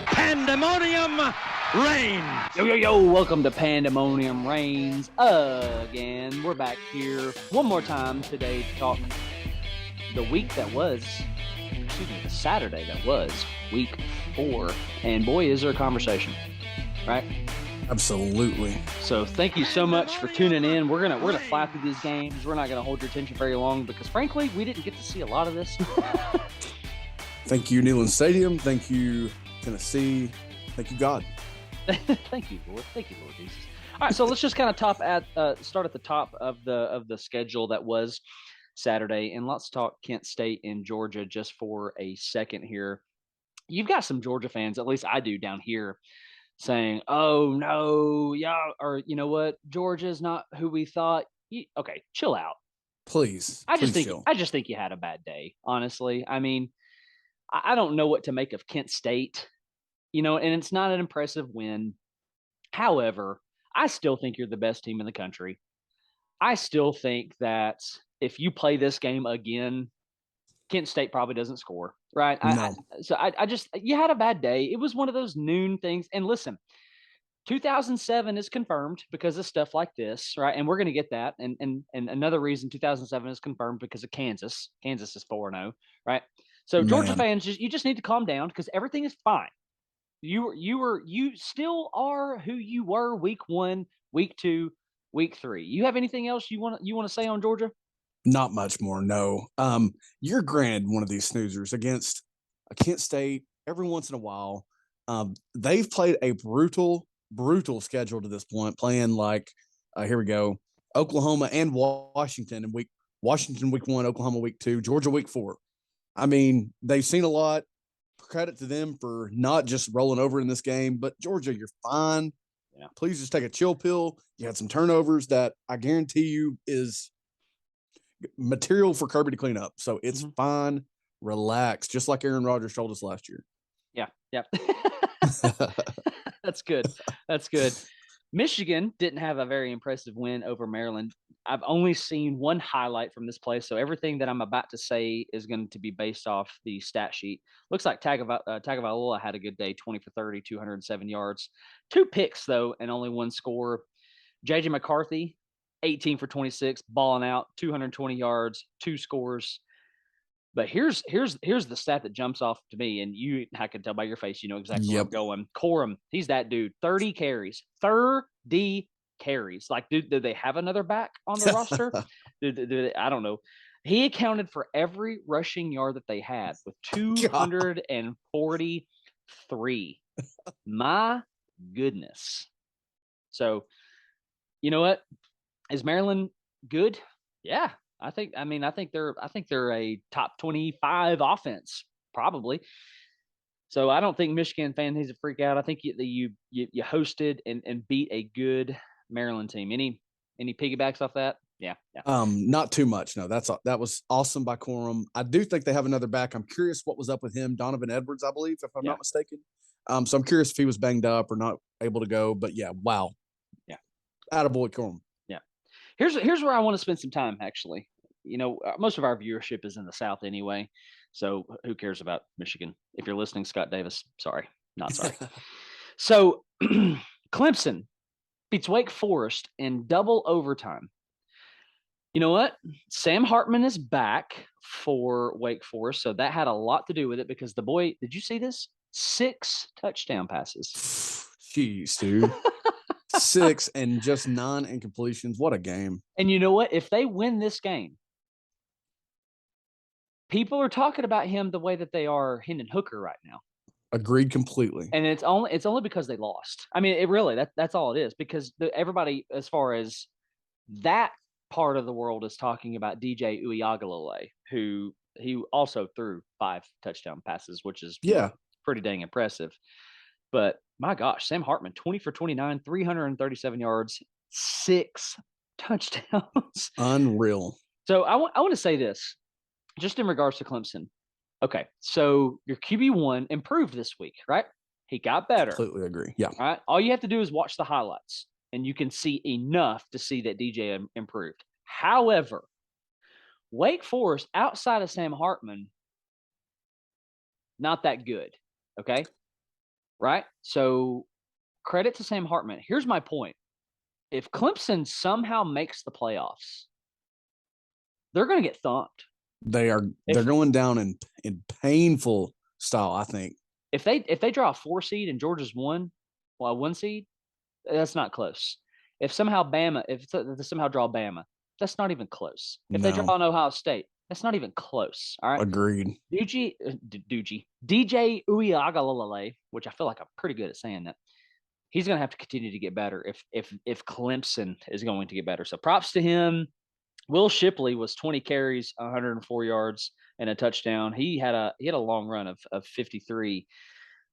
Pandemonium Reigns. Yo, welcome to Pandemonium Reigns again. We're back here one more time today to talk the week that was, the Saturday that was week 4. And boy, is there a conversation, right? Absolutely. So thank you so much for tuning in. We're gonna fly through these games. We're not gonna hold your attention very long because frankly, we didn't get to see a lot of this. Thank you, Neyland Stadium. Thank you, Tennessee. Thank you, God. Thank you, Lord. Thank you, Lord Jesus. All right, so let's just kind of start at the top of the schedule that was Saturday, and let's talk Kent State and Georgia just for a second here. You've got some Georgia fans, at least I do down here, saying, "Oh no, yeah," or you know what, Georgia's not who we thought. Okay, chill out. Please. I just Chill. think you had a bad day. Honestly, I mean, I don't know what to make of Kent State. And it's not an impressive win. However, I still think you're the best team in the country. I still think that if you play this game again, Kent State probably doesn't score, right? No. I just, you had a bad day. It was one of those noon things. And listen, 2007 is confirmed because of stuff like this, right? And we're going to get that. And another reason 2007 is confirmed because of Kansas. Kansas is 4-0, right? So Georgia fans, you just need to calm down because everything is fine. You still are who you were week 1, week 2, week 3. You have anything else you want to say on Georgia? Not much more, no. You're granted one of these snoozers against a Kent State every once in a while. They've played a brutal schedule to this point, playing like here we go, Oklahoma and Washington week 1, Oklahoma week 2, Georgia week 4. I mean, they've seen a lot. Credit to them for not just rolling over in this game, but Georgia, you're fine. Yeah. Please just take a chill pill. You had some turnovers that I guarantee you is material for Kirby to clean up. So it's fine. Relax, just like Aaron Rodgers told us last year. Yeah. That's good. Michigan didn't have a very impressive win over Maryland. I've only seen one highlight from this play, so everything that I'm about to say is going to be based off the stat sheet. Looks like Tagovailoa had a good day, 20 for 30, 207 yards. 2 picks, though, and only 1 score. J.J. McCarthy, 18 for 26, balling out, 220 yards, 2 scores. But here's the stat that jumps off to me, and I can tell by your face, you know exactly where I'm going. Corum, he's that dude. 30 carries. 30 carries. Like, do they have another back on the roster? I don't know. He accounted for every rushing yard that they had with 243. My goodness. So, you know what? Is Maryland good? Yeah. I think they're a top 25 offense, probably. So I don't think Michigan fan needs to freak out. I think you hosted and beat a good Maryland team. Any piggybacks off that? Yeah. Not too much. No, that was awesome by Corum. I do think they have another back. I'm curious what was up with him, Donovan Edwards, I believe, if I'm not mistaken. So I'm curious if he was banged up or not able to go. But yeah, wow. Yeah. Attaboy Corum. Yeah. Here's where I want to spend some time, actually. Most of our viewership is in the South anyway, so who cares about Michigan? If you're listening, Scott Davis, sorry, not sorry. So Clemson beats Wake Forest in double overtime. You know what? Sam Hartman is back for Wake Forest, so that had a lot to do with it because the boy, did you see this? 6 touchdown passes. Jeez, dude. 6 and just 9 incompletions. What a game. And you know what? If they win this game, people are talking about him the way that they are Hendon Hooker right now. Agreed completely. And it's only because they lost. I mean, that's all it is because everybody, as far as that part of the world, is talking about DJ Uiagalelei, who he also threw 5 touchdown passes, which is pretty dang impressive. But my gosh, Sam Hartman, 20 for 29, 337 yards, 6 touchdowns. Unreal. So I want to say this, just in regards to Clemson. Okay, so your QB1 improved this week, right? He got better. Completely agree. Yeah. All right. All you have to do is watch the highlights, and you can see enough to see that DJ improved. However, Wake Forest, outside of Sam Hartman, not that good. Okay. Right. So credit to Sam Hartman. Here's my point. If Clemson somehow makes the playoffs, they're going to get thumped. They're going down in painful style, I think. If they draw a 4 seed and Georgia's 1 seed, that's not close. If they somehow draw Bama, that's not even close. If they draw an Ohio State, that's not even close. All right. Agreed. DJ Uiagalelei, which I feel like I'm pretty good at saying that. He's going to have to continue to get better if Clemson is going to get better. So props to him. Will Shipley was 20 carries, 104 yards, and a touchdown. He had a long run of 53.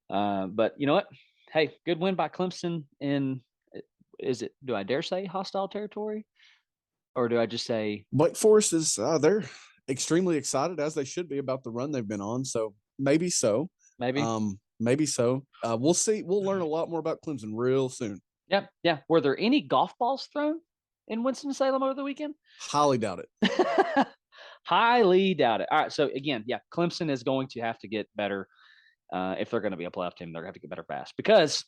But you know what? Hey, good win by Clemson in, do I dare say hostile territory? Or do I just say Wake Forest is they're extremely excited, as they should be, about the run they've been on. So maybe so. Maybe so. We'll see. We'll learn a lot more about Clemson real soon. Yep. Yeah. Were there any golf balls thrown in Winston-Salem over the weekend? Highly doubt it. Highly doubt it. All right. So again, yeah, Clemson is going to have to get better. If they're going to be a playoff team, they're going to have to get better fast because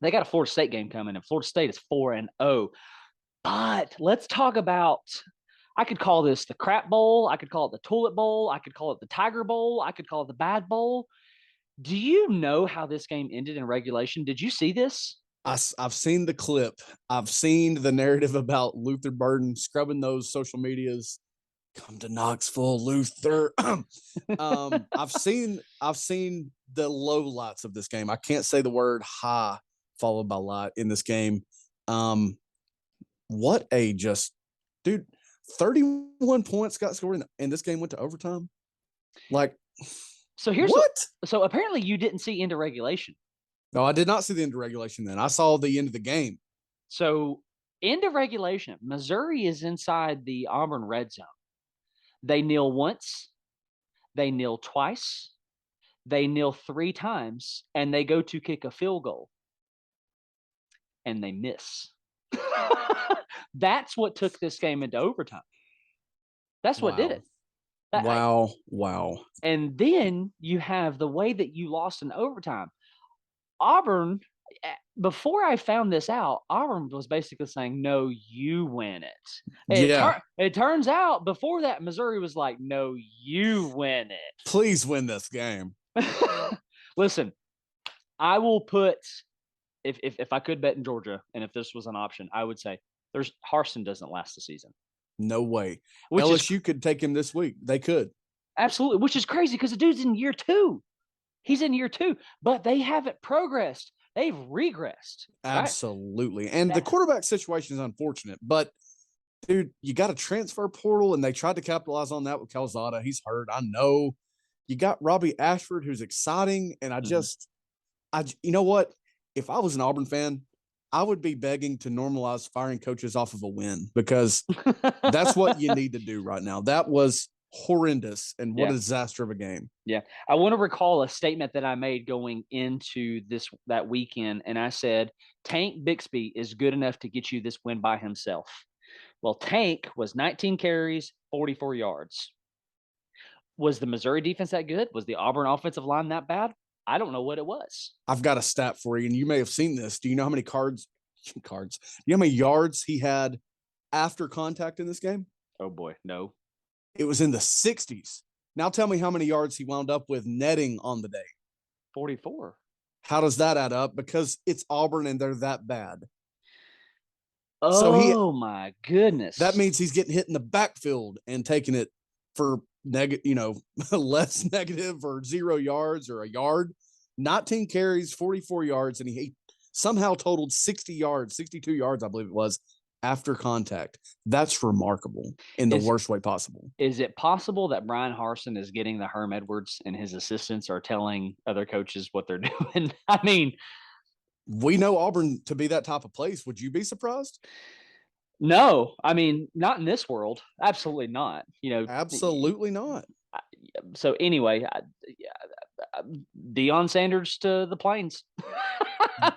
they got a Florida State game coming, and Florida State is 4-0. But let's talk about, I could call this the crap bowl. I could call it the toilet bowl. I could call it the tiger bowl. I could call it the bad bowl. Do you know how this game ended in regulation? Did you see this? I've seen the clip. I've seen the narrative about Luther Burden scrubbing those social medias. Come to Knoxville, Luther. I've seen the low lights of this game. I can't say the word high followed by light in this game. What a dude, 31 points got scored and this game went to overtime. Like, so here's what? So apparently you didn't see end of regulation. No, I did not see the end of regulation then. I saw the end of the game. So end of regulation, Missouri is inside the Auburn red zone. They kneel once, they kneel twice, they kneel 3 times, and they go to kick a field goal. And they miss. That's what took this game into overtime. That's what did it. Wow. And then you have the way that you lost in overtime. Auburn, before I found this out, Auburn was basically saying, no, you win it. It turns out before that, Missouri was like, no, you win it. Please win this game. Listen, I will put, if I could bet in Georgia, and if this was an option, I would say Harsin doesn't last the season. No way. LSU could take him this week. They could. Absolutely, which is crazy because the dude's in year 2. He's in year 2, but they haven't progressed. They've regressed. Absolutely. Right? And the quarterback situation is unfortunate, but dude, you got a transfer portal and they tried to capitalize on that with Calzada. He's hurt. I know. You got Robbie Ashford, who's exciting. And you know what? If I was an Auburn fan, I would be begging to normalize firing coaches off of a win because that's what you need to do right now. That was horrendous, and what a disaster of a game. Yeah. I want to recall a statement that I made going into that weekend, and I said, Tank Bixby is good enough to get you this win by himself. Well, Tank was 19 carries, 44 yards. Was the Missouri defense that good? Was the Auburn offensive line that bad? I don't know what it was. I've got a stat for you, and you may have seen this. Do you know how many cards? Do you know how many yards he had after contact in this game? Oh, boy, no. It was in the 60s. Now tell me how many yards he wound up with netting on the day. 44. How does that add up? Because it's Auburn, and they're that bad. Oh, my goodness. That means he's getting hit in the backfield and taking it for less negative or 0 yards or a yard. 19 carries, 44 yards, and he somehow totaled 60 yards, 62 yards, I believe it was, after contact. That's remarkable in the worst way possible. Is it possible that Brian Harsin is getting the Herm Edwards and his assistants are telling other coaches what they're doing? I mean, we know Auburn to be that type of place. Would you be surprised? No, I mean, not in this world. Absolutely not. Absolutely not. So anyway, Deion Sanders to the Plains.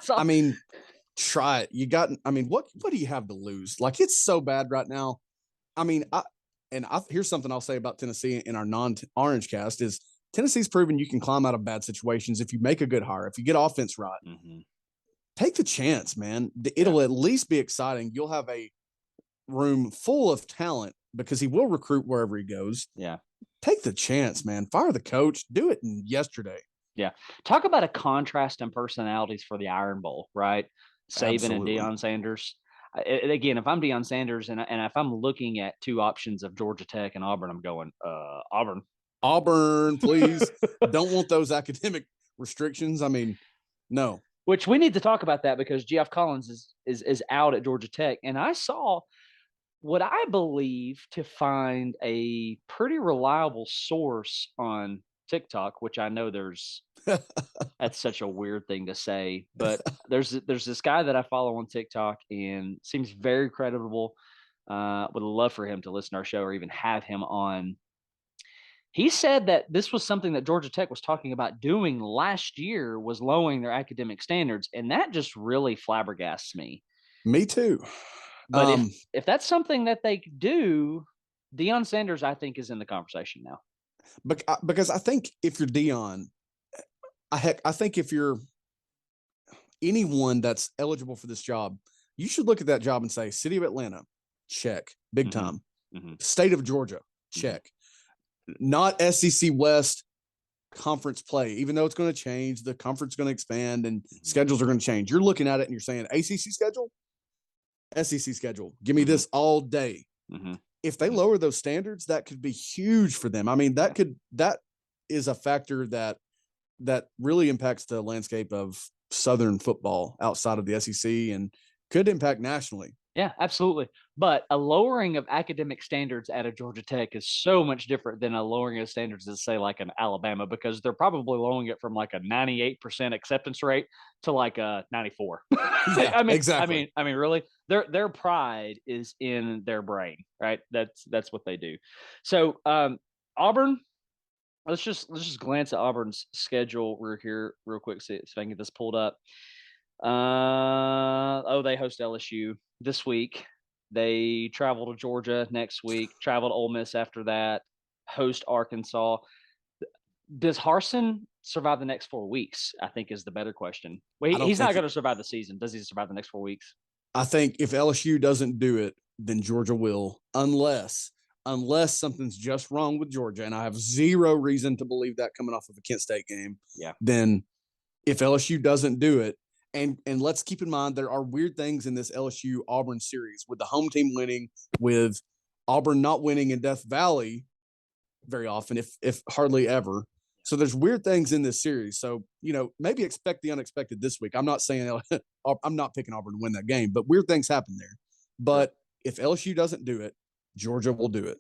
I mean, try it. What do you have to lose? Like, it's so bad right now. I mean, here's something I'll say about Tennessee in our non-Orange cast is Tennessee's proven you can climb out of bad situations if you make a good hire, if you get offense right. Mm-hmm. Take the chance, man. It'll at least be exciting. You'll have a room full of talent because he will recruit wherever he goes. Yeah. Take the chance, man. Fire the coach. Do it yesterday. Yeah. Talk about a contrast in personalities for the Iron Bowl, right? Saban Absolutely. and Deion Sanders. Again, if I'm Deion Sanders and if I'm looking at two options of Georgia Tech and Auburn, I'm going, Auburn. Auburn, please. Don't want those academic restrictions. I mean, no. Which we need to talk about that because Geoff Collins is out at Georgia Tech. And I saw what I believe to find a pretty reliable source on TikTok, which I know that's such a weird thing to say, but there's this guy that I follow on TikTok and seems very credible. Would love for him to listen to our show or even have him on. He said that this was something that Georgia Tech was talking about doing last year, was lowering their academic standards, and that just really flabbergasts me. Me too. But if that's something that they do, Deion Sanders, I think, is in the conversation now. Because I think if you're Deion, I think if you're anyone that's eligible for this job, you should look at that job and say, City of Atlanta, check, big time. Mm-hmm. State of Georgia, check. Mm-hmm. Not SEC West conference play, even though it's going to change, the conference is going to expand and schedules are going to change. You're looking at it and you're saying, ACC schedule, SEC schedule, give me this all day. Mm-hmm. If they lower those standards, that could be huge for them. I mean, that is a factor that really impacts the landscape of Southern football outside of the SEC and could impact nationally. Yeah, absolutely. But a lowering of academic standards at a Georgia Tech is so much different than a lowering of standards at, say, like an Alabama, because they're probably lowering it from like a 98% acceptance rate to like a 94. Yeah, I mean, exactly. I mean, really, their pride is in their brain, right? That's what they do. So Auburn. Let's just glance at Auburn's schedule. We're here real quick, see if I can get this pulled up. They host LSU this week. They travel to Georgia next week, travel to Ole Miss after that, host Arkansas. Does Harsin survive the next 4 weeks? I think is the better question. Well, he's not going to survive the season. Does he survive the next 4 weeks? I think if LSU doesn't do it, then Georgia will, unless something's just wrong with Georgia, and I have zero reason to believe that coming off of a Kent State game. Yeah. Then if LSU doesn't do it, and let's keep in mind there are weird things in this LSU Auburn series with the home team winning, with Auburn not winning in Death Valley very often, if hardly ever. So there's weird things in this series. So, maybe expect the unexpected this week. I'm not saying I'm not picking Auburn to win that game, but weird things happen there. But if LSU doesn't do it, Georgia will do it.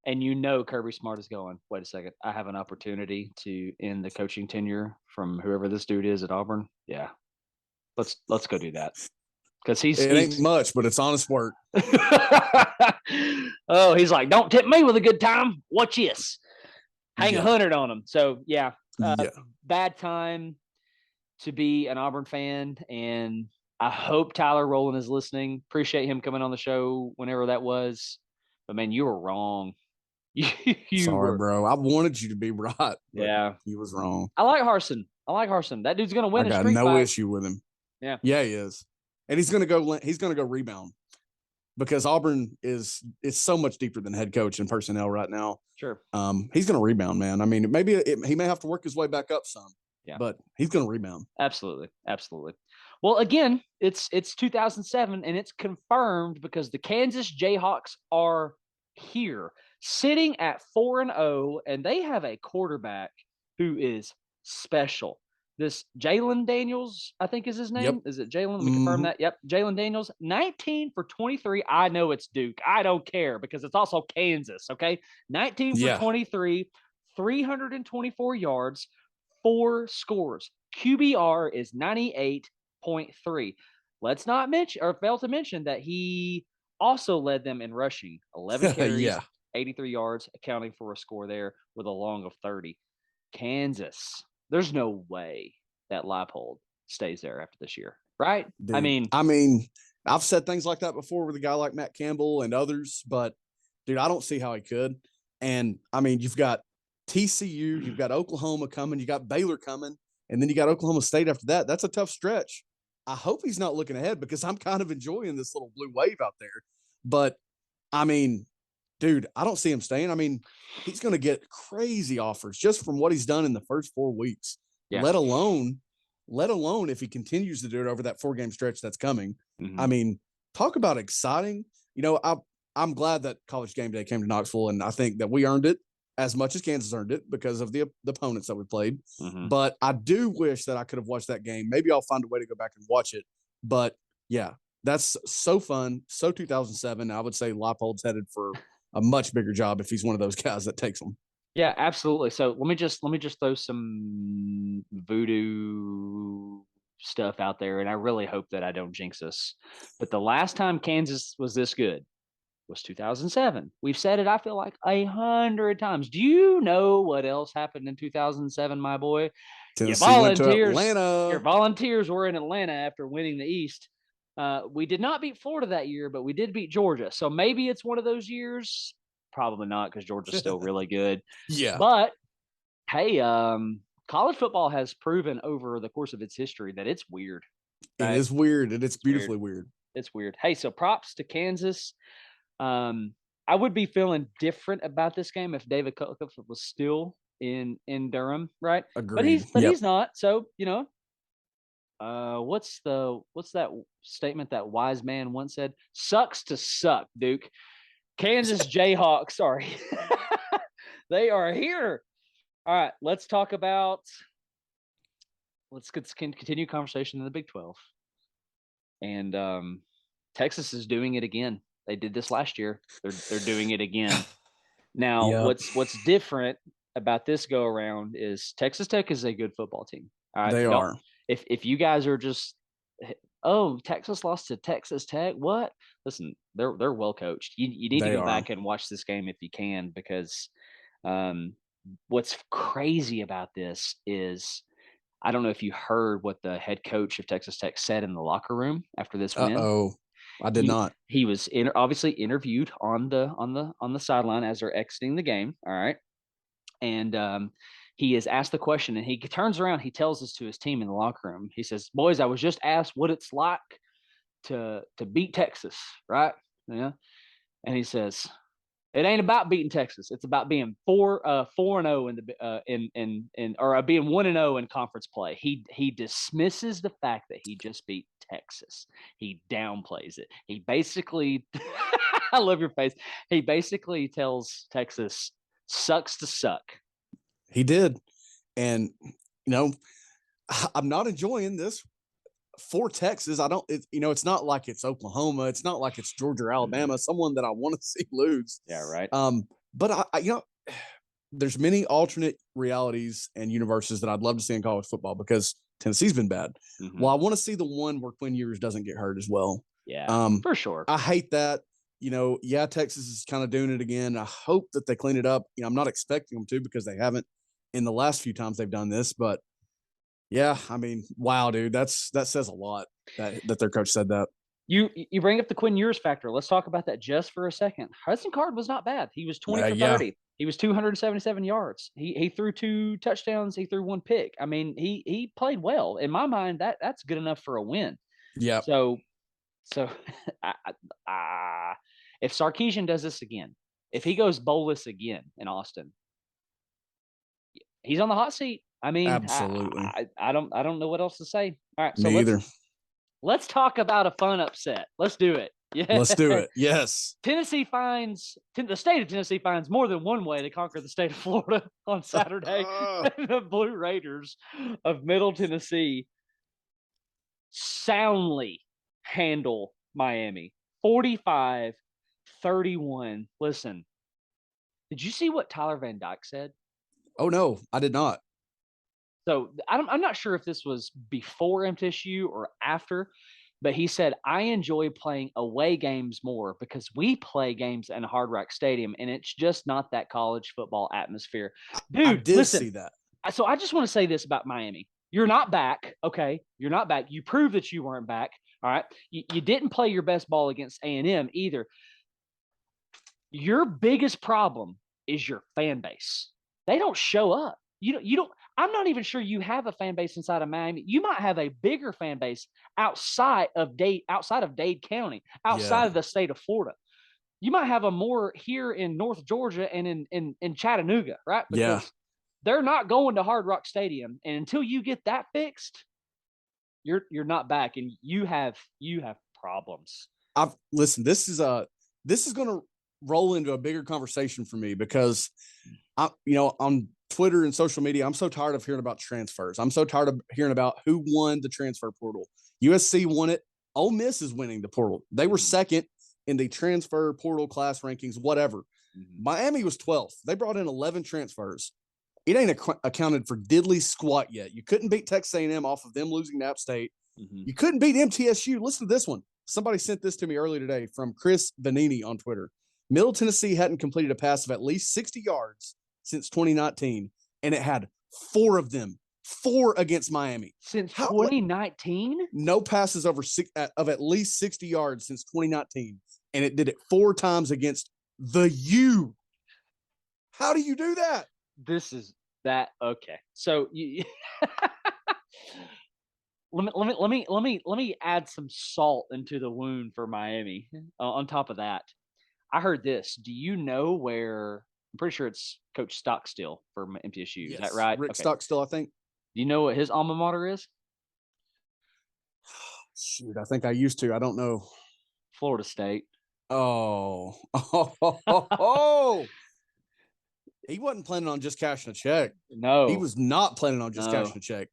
And Kirby Smart is going, wait a second, I have an opportunity to end the coaching tenure from whoever this dude is at Auburn. Yeah. Let's go do that. Because he's ain't much, but it's honest work. Oh, he's like, don't tip me with a good time. Watch this. Hang 100 on him. So bad time to be an Auburn fan, and I hope Tyler Rowland is listening. Appreciate him coming on the show whenever that was. But man, you were wrong. Sorry, bro. I wanted you to be right. Yeah, he was wrong. I like Harsin. That dude's gonna win. I got no issue with him. Yeah, he is, and he's gonna go. He's gonna go rebound because Auburn is so much deeper than head coach and personnel right now. Sure. He's gonna rebound, man. I mean, he may have to work his way back up some. Yeah, but he's gonna rebound. Absolutely. Well, again, it's 2007, and it's confirmed because the Kansas Jayhawks are here, sitting at 4-0, and they have a quarterback who is special. This Jalen Daniels, I think is his name. Yep. Is it Jalen? Let me confirm that. Yep, Jalen Daniels, 19 for 23. I know it's Duke. I don't care because it's also Kansas, okay? 19 for 23, 324 yards, 4 scores. QBR is 98.3. Let's not mention or fail to mention that he also led them in rushing, 11 carries, 83 yards, accounting for a score there with a long of 30. Kansas, there's no way that Leipold stays there after this year, right? Dude, I mean, I've said things like that before with a guy like Matt Campbell and others, but dude, I don't see how he could. And I mean, you've got TCU, you've got Oklahoma coming, you got Baylor coming, and then you got Oklahoma State after that. That's a tough stretch. I hope he's not looking ahead because I'm kind of enjoying this little blue wave out there. But, I mean, dude, I don't see him staying. I mean, he's going to get crazy offers just from what he's done in the first 4 weeks, let alone if he continues to do it over that 4-game stretch that's coming. I mean, talk about exciting. You know, I'm glad that College Game Day came to Knoxville, and I think that we earned it as much as Kansas earned it because of the opponents that we played. But I do wish that I could have watched that game. Maybe I'll find a way to go back and watch it. But, yeah, that's so fun. So 2007, I would say Leipold's headed for a much bigger job if he's one of those guys that takes them. Yeah, absolutely. So let me just throw some voodoo stuff out there, and I really hope that I don't jinx us. But the last time Kansas was this good was 2007. We've said it, I feel like, 100 times. Do you know what else happened in 2007, my boy? Tennessee went to Atlanta. Your Volunteers were in Atlanta after winning the East. We did not beat Florida that year, but we did beat Georgia. So maybe it's one of those years. Probably not, because Georgia's still really good. Yeah. But, hey, college football has proven over the course of its history that it's weird. Right? It is weird, and it's beautifully weird. It's weird. Hey, so props to Kansas. I would be feeling different about this game if David Cutcliffe was still in Durham, right? Agreed. But he's not. So, you know, what's that statement that wise man once said? Sucks to suck, Duke. Kansas Jayhawks are they are here. All right, let's continue conversation in the Big 12. And Texas is doing it again. They did this last year. They're doing it again. Now, what's different about this go around is Texas Tech is a good football team. All right, they are. If you guys are just, oh, Texas lost to Texas Tech, what? Listen, they're well coached. You need to go back and watch this game if you can, because what's crazy about this is, I don't know if you heard what the head coach of Texas Tech said in the locker room after this win. I did not. He was obviously interviewed on the sideline as they're exiting the game. All right, and he is asked the question, and he turns around. He tells this to his team in the locker room. He says, "Boys, I was just asked what it's like to beat Texas, right? Yeah." And he says, "It ain't about beating Texas. It's about being 4-0 in the or being 1-0 in conference play." He dismisses the fact that he just beat Texas. He downplays it. He basically, I love your face. He basically tells Texas, "Sucks to suck." He did, and I'm not enjoying this for Texas. It's not like it's Oklahoma. It's not like it's Georgia or Alabama, someone that I want to see lose. Yeah, right. But there's many alternate realities and universes that I'd love to see in college football because Tennessee's been bad. Well, I want to see the one where Quinn Ewers doesn't get hurt as well. Yeah, for sure. I hate that. Texas is kind of doing it again. I hope that they clean it up. I'm not expecting them to because they haven't in the last few times they've done this, but yeah, I mean, wow, dude, that says a lot that their coach said that. You bring up the Quinn Ewers factor. Let's talk about that just for a second. Hudson Card was not bad. He was 20 for 30. He was 277 yards. He threw 2 touchdowns. He threw 1 pick. I mean, he played well. In my mind, that's good enough for a win. Yeah. So if Sarkisian does this again, if he goes bowless again in Austin, he's on the hot seat. I mean, absolutely. I don't know what else to say. All right, so me either. Let's talk about a fun upset. Let's do it. Yeah, let's do it. Yes. The state of Tennessee finds more than one way to conquer the state of Florida on Saturday. The Blue Raiders of Middle Tennessee soundly handle Miami 45-31. Listen, did you see what Tyler Van Dyke said? Oh no, I did not. So I'm not sure if this was before MTSU or after, but he said, "I enjoy playing away games more because we play games in a Hard Rock Stadium, and it's just not that college football atmosphere." Dude, I did see that. So I just want to say this about Miami. You're not back, okay? You're not back. You proved that you weren't back, all right? You didn't play your best ball against A&M either. Your biggest problem is your fan base. They don't show up. You don't. I'm not even sure you have a fan base inside of Miami. You might have a bigger fan base outside of Dade County, outside of the state of Florida. You might have a more here in North Georgia and in Chattanooga, right? Yeah. Because they're not going to Hard Rock Stadium, and until you get that fixed, you're not back, and you have problems. Listen. This is going to roll into a bigger conversation for me because on Twitter and social media, I'm so tired of hearing about transfers. I'm so tired of hearing about who won the transfer portal. USC won it. Ole Miss is winning the portal. They were second in the transfer portal class rankings, whatever. Miami was 12th. They brought in 11 transfers. It ain't accounted for diddly squat yet. You couldn't beat Texas A&M off of them losing to App State. You couldn't beat MTSU. Listen to this one. Somebody sent this to me earlier today from Chris Vanini on Twitter. Middle Tennessee hadn't completed a pass of at least 60 yards since 2019, and it had 4 of them, 4 against Miami. Since 2019? No passes of at least 60 yards since 2019, and it did it 4 times against the U. How do you do that? This is that okay. So let me add some salt into the wound for Miami. On top of that, I heard this. Do you know where? I'm pretty sure it's Coach Stockstill for MTSU. Yes. Is that right? Rick Stockstill, I think. Do you know what his alma mater is? Shoot, I think I used to. I don't know. Florida State. Oh. He wasn't planning on just cashing a check. No. He was not planning on just cashing a check.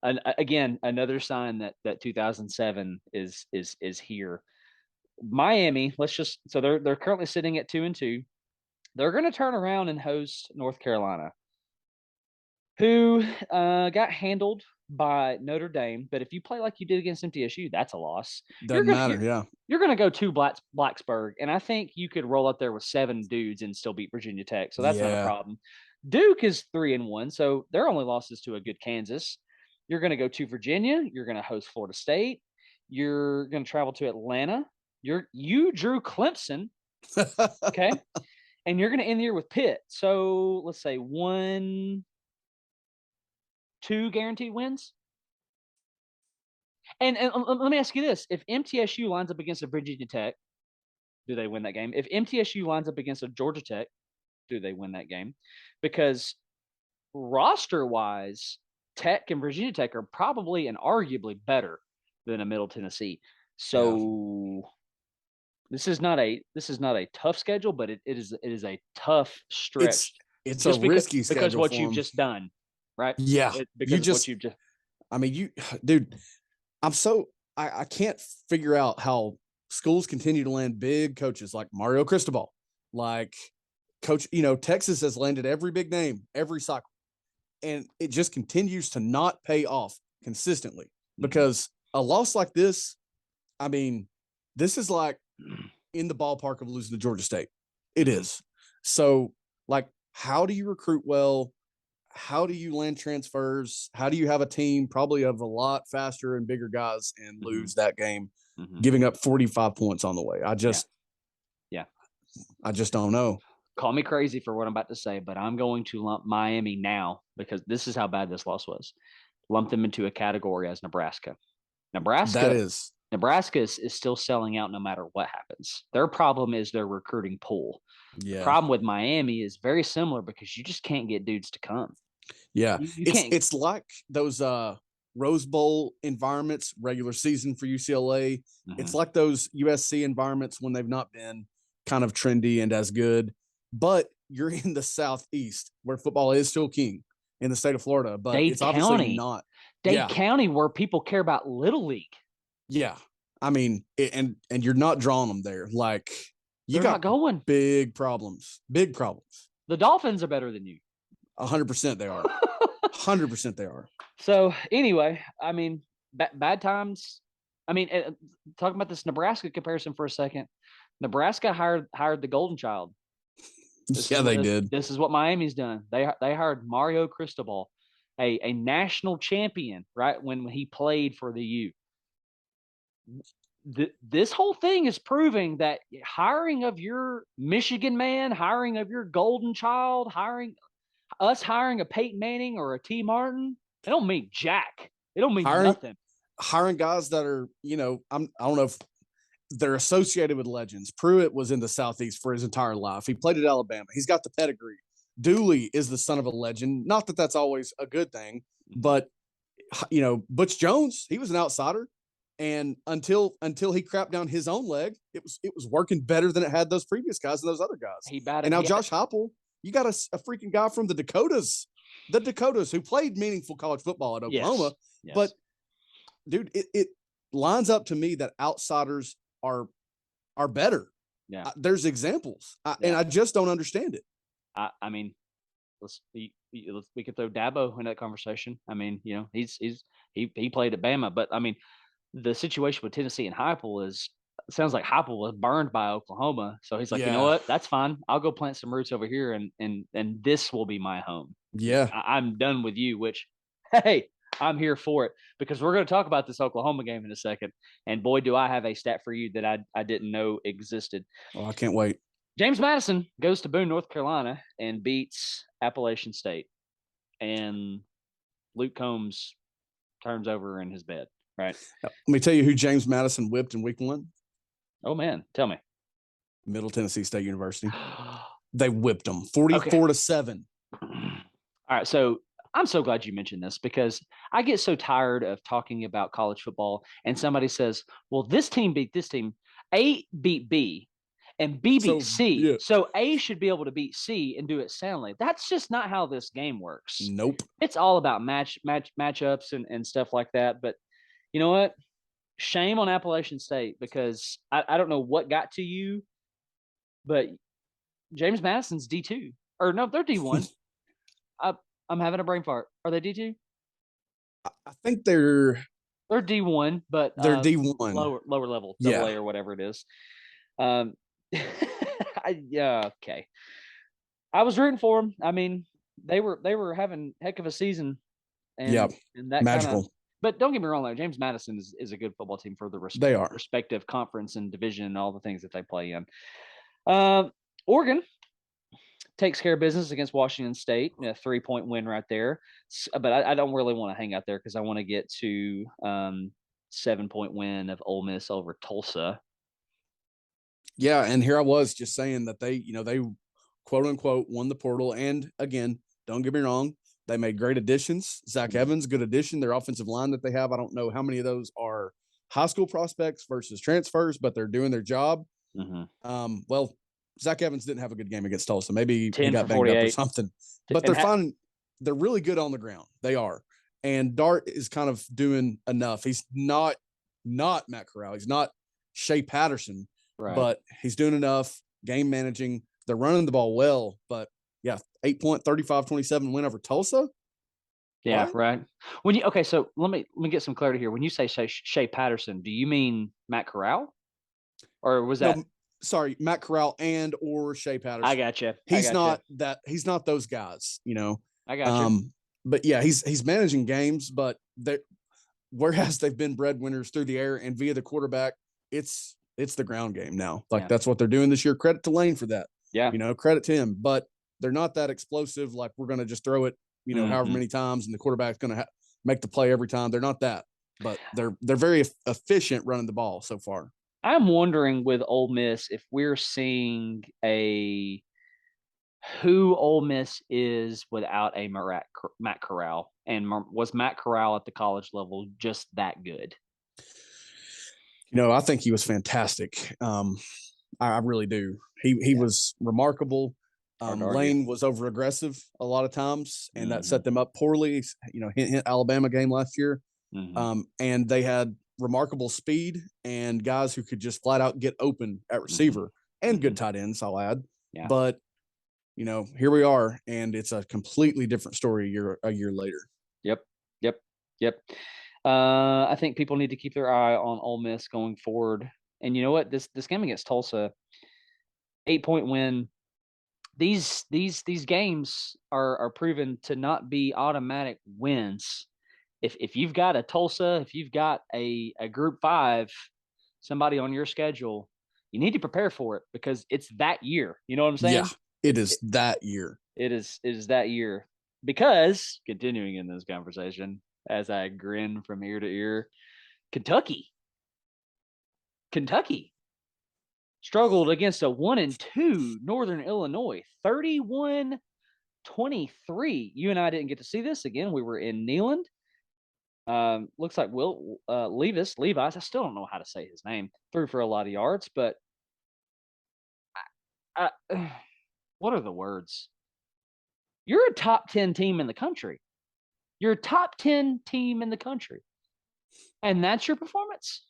And again, another sign that 2007 is here. Miami, so they're currently sitting at 2-2. They're going to turn around and host North Carolina, who got handled by Notre Dame. But if you play like you did against MTSU, that's a loss. Doesn't matter, You're going to go to Blacksburg, and I think you could roll up there with 7 dudes and still beat Virginia Tech. So that's not a problem. Duke is 3-1, so their only losses to a good Kansas. You're going to go to Virginia. You're going to host Florida State. You're going to travel to Atlanta. You drew Clemson, okay? And you're going to end the year with Pitt. So let's say 1-2 guaranteed wins. And let me ask you this. If MTSU lines up against a Virginia Tech, do they win that game? If MTSU lines up against a Georgia Tech, do they win that game? Because roster-wise, Tech and Virginia Tech are probably and arguably better than a Middle Tennessee. So this is not a tough schedule, but it is a tough stretch. It's a risky schedule because what you've just done, right? Yeah, because what you've just. I mean, dude. I can't figure out how schools continue to land big coaches like Mario Cristobal, like Coach. Texas has landed every big name every cycle, and it just continues to not pay off consistently because a loss like this, I mean, this is like in the ballpark of losing to Georgia State. It is. So, like, how do you recruit well? How do you land transfers? How do you have a team probably of a lot faster and bigger guys and lose that game, giving up 45 points on the way? I just don't know. Call me crazy for what I'm about to say, but I'm going to lump Miami now because this is how bad this loss was. Lump them into a category as Nebraska. Nebraska is still selling out no matter what happens. Their problem is their recruiting pool. Yeah. The problem with Miami is very similar because you just can't get dudes to come. Yeah. It's like those Rose Bowl environments, regular season for UCLA. It's like those USC environments when they've not been kind of trendy and as good. But you're in the Southeast where football is still king in the state of Florida. But Dade it's obviously not. Dade County where people care about Little League. Yeah. I mean, and you're not drawing them there. Like, They're not going. Big problems. The Dolphins are better than you. 100% they are. 100% they are. So anyway, I mean, bad times. I mean, talking about this Nebraska comparison for a second. Nebraska hired the golden child. They did. This is what Miami's done. They hired Mario Cristobal, a national champion, right, when he played for the U. This whole thing is proving that hiring of your Michigan man, hiring of your golden child, hiring us hiring a Peyton Manning or a T. Martin, it don't mean jack. It don't mean nothing. Hiring guys that are, I don't know if they're associated with legends. Pruitt was in the Southeast for his entire life. He played at Alabama. He's got the pedigree. Dooley is the son of a legend. Not that that's always a good thing, but Butch Jones, he was an outsider, and until he crapped down his own leg, it was working better than it had those previous guys and those other guys. And now Josh Heupel, you got a freaking guy from the Dakotas who played meaningful college football at Oklahoma. Yes. But dude, it lines up to me that outsiders are better. Yeah, there's examples, and I just don't understand it. I mean, we could throw Dabo in that conversation. I mean, he played at Bama, but I mean, the situation with Tennessee and Heupel sounds like Heupel was burned by Oklahoma, so he's like, you know what, that's fine. I'll go plant some roots over here, and this will be my home. Yeah, I'm done with you. Which, hey, I'm here for it, because we're going to talk about this Oklahoma game in a second. And boy, do I have a stat for you that I didn't know existed. Oh, I can't wait. James Madison goes to Boone, North Carolina, and beats Appalachian State. And Luke Combs turns over in his bed, right? Let me tell you who James Madison whipped in week 1. Oh, man. Tell me. Middle Tennessee State University. They whipped them 44-7. All right. So I'm so glad you mentioned this, because I get so tired of talking about college football and somebody says, well, this team beat this team. A beat B and B beat C. Yeah. So A should be able to beat C and do it soundly. That's just not how this game works. Nope. It's all about matchups and stuff like that. But you know what? Shame on Appalachian State, because I don't know what got to you, but James Madison's D2. Or no, they're D1. I'm having a brain fart. Are they D2? I think they're D1, but they're D1, lower level, AA or whatever it is. Okay. I was rooting for them. I mean, they were having a heck of a season, and that magical. But don't get me wrong, though, James Madison is a good football team for the respective conference and division and all the things that they play in. Oregon takes care of business against Washington State, a 3-point win right there. But I don't really want to hang out there, because I want to get to 7-point win of Ole Miss over Tulsa. Yeah, and here I was just saying that they quote unquote won the portal. And again, don't get me wrong, they made great additions. Zach Evans, good addition. Their offensive line that they have, I don't know how many of those are high school prospects versus transfers, but they're doing their job. Mm-hmm. Well, Zach Evans didn't have a good game against Tulsa. Maybe he got banged up or something. But they're fine. They're really good on the ground. They are. And Dart is kind of doing enough. He's not Matt Corral. He's not Shea Patterson. Right. But he's doing enough, game managing. They're running the ball well. But, 8-point, 35-27 win over Tulsa. Yeah, right. So let me get some clarity here. When you say Shea Patterson, do you mean Matt Corral? Or was that – sorry, Matt Corral or Shea Patterson. I got you. He's not those guys, I got you. But yeah, he's managing games, but whereas they've been breadwinners through the air and via the quarterback, it's the ground game now. That's what they're doing this year. Credit to Lane for that. Yeah. Credit to him, but they're not that explosive. Like, we're going to just throw it, however many times, and the quarterback's going to make the play every time. They're not that, but they're very efficient running the ball so far. I'm wondering with Ole Miss if we're seeing who Ole Miss is without a Matt Corral, and was Matt Corral at the college level just that good? I think he was fantastic. I really do. He was remarkable. Lane was over aggressive a lot of times, and that set them up poorly. Hint Alabama game last year, and they had remarkable speed and guys who could just flat out get open at receiver and good tight ends, I'll add. Yeah. But, here we are, and it's a completely different story a year later. Yep. I think people need to keep their eye on Ole Miss going forward. And you know what? This game against Tulsa, 8-point win. These games are proven to not be automatic wins. If you've got a Tulsa, if you've got a Group 5, somebody on your schedule, you need to prepare for it, because it's that year. You know what I'm saying? Yeah, it is that year. It is that year. Because, continuing in this conversation, as I grin from ear to ear, Kentucky struggled against a 1-2 Northern Illinois, 31-23. You and I didn't get to see this. Again, we were in Neyland. Looks like Will Levis, I still don't know how to say his name, threw for a lot of yards, but what are the words? You're a top 10 team in the country. You're a top 10 team in the country. And that's your performance?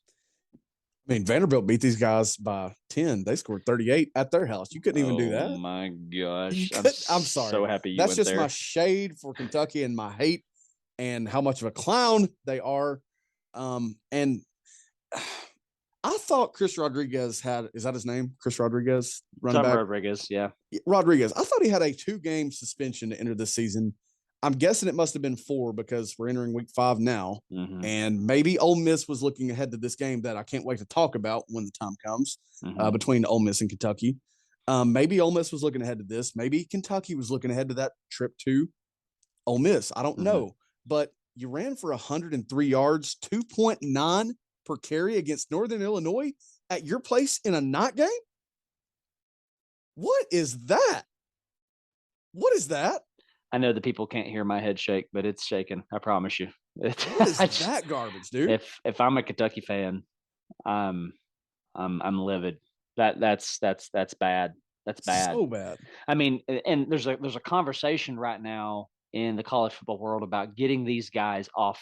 I mean, Vanderbilt beat these guys by 10. They scored 38 at their house. You couldn't even do that. Oh, my gosh. I'm sorry. So happy you That's went just there. my shade for Kentucky and my hate and how much of a clown they are. And I thought Chris Rodriguez is that his name? Chris Rodriguez? Running back? Rodriguez, yeah. Rodriguez. I thought he had a 2-game suspension to enter this season. I'm guessing it must have been 4 because we're entering week 5 now. Mm-hmm. And maybe Ole Miss was looking ahead to this game that I can't wait to talk about when the time comes between Ole Miss and Kentucky. Maybe Ole Miss was looking ahead to this. Maybe Kentucky was looking ahead to that trip to Ole Miss. I don't know. But you ran for 103 yards, 2.9 per carry against Northern Illinois at your place in a night game? What is that? What is that? I know the people can't hear my head shake, but it's shaking. I promise you. What is that garbage, dude? If I'm a Kentucky fan, I'm livid. That's bad. That's bad. So bad. I mean, and there's a conversation right now in the college football world about getting these guys off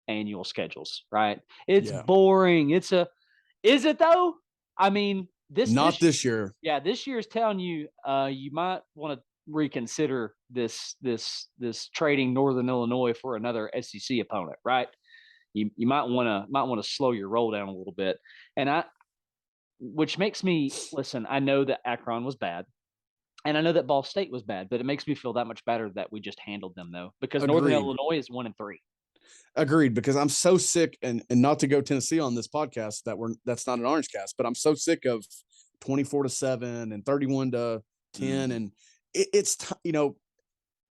annual schedules, right? It's boring. Is it though? I mean, this year. Yeah, this year is telling you you might want to reconsider this trading Northern Illinois for another SEC opponent, right? You might want to slow your roll down a little bit. And which makes me listen, I know that Akron was bad. And I know that Ball State was bad, but it makes me feel that much better that we just handled them though, because Agreed. Northern Illinois is 1-3. Agreed, because I'm so sick, and not to go Tennessee on this podcast, that's not an Orange Cast, but I'm so sick of 24-7 and 31-10, and it's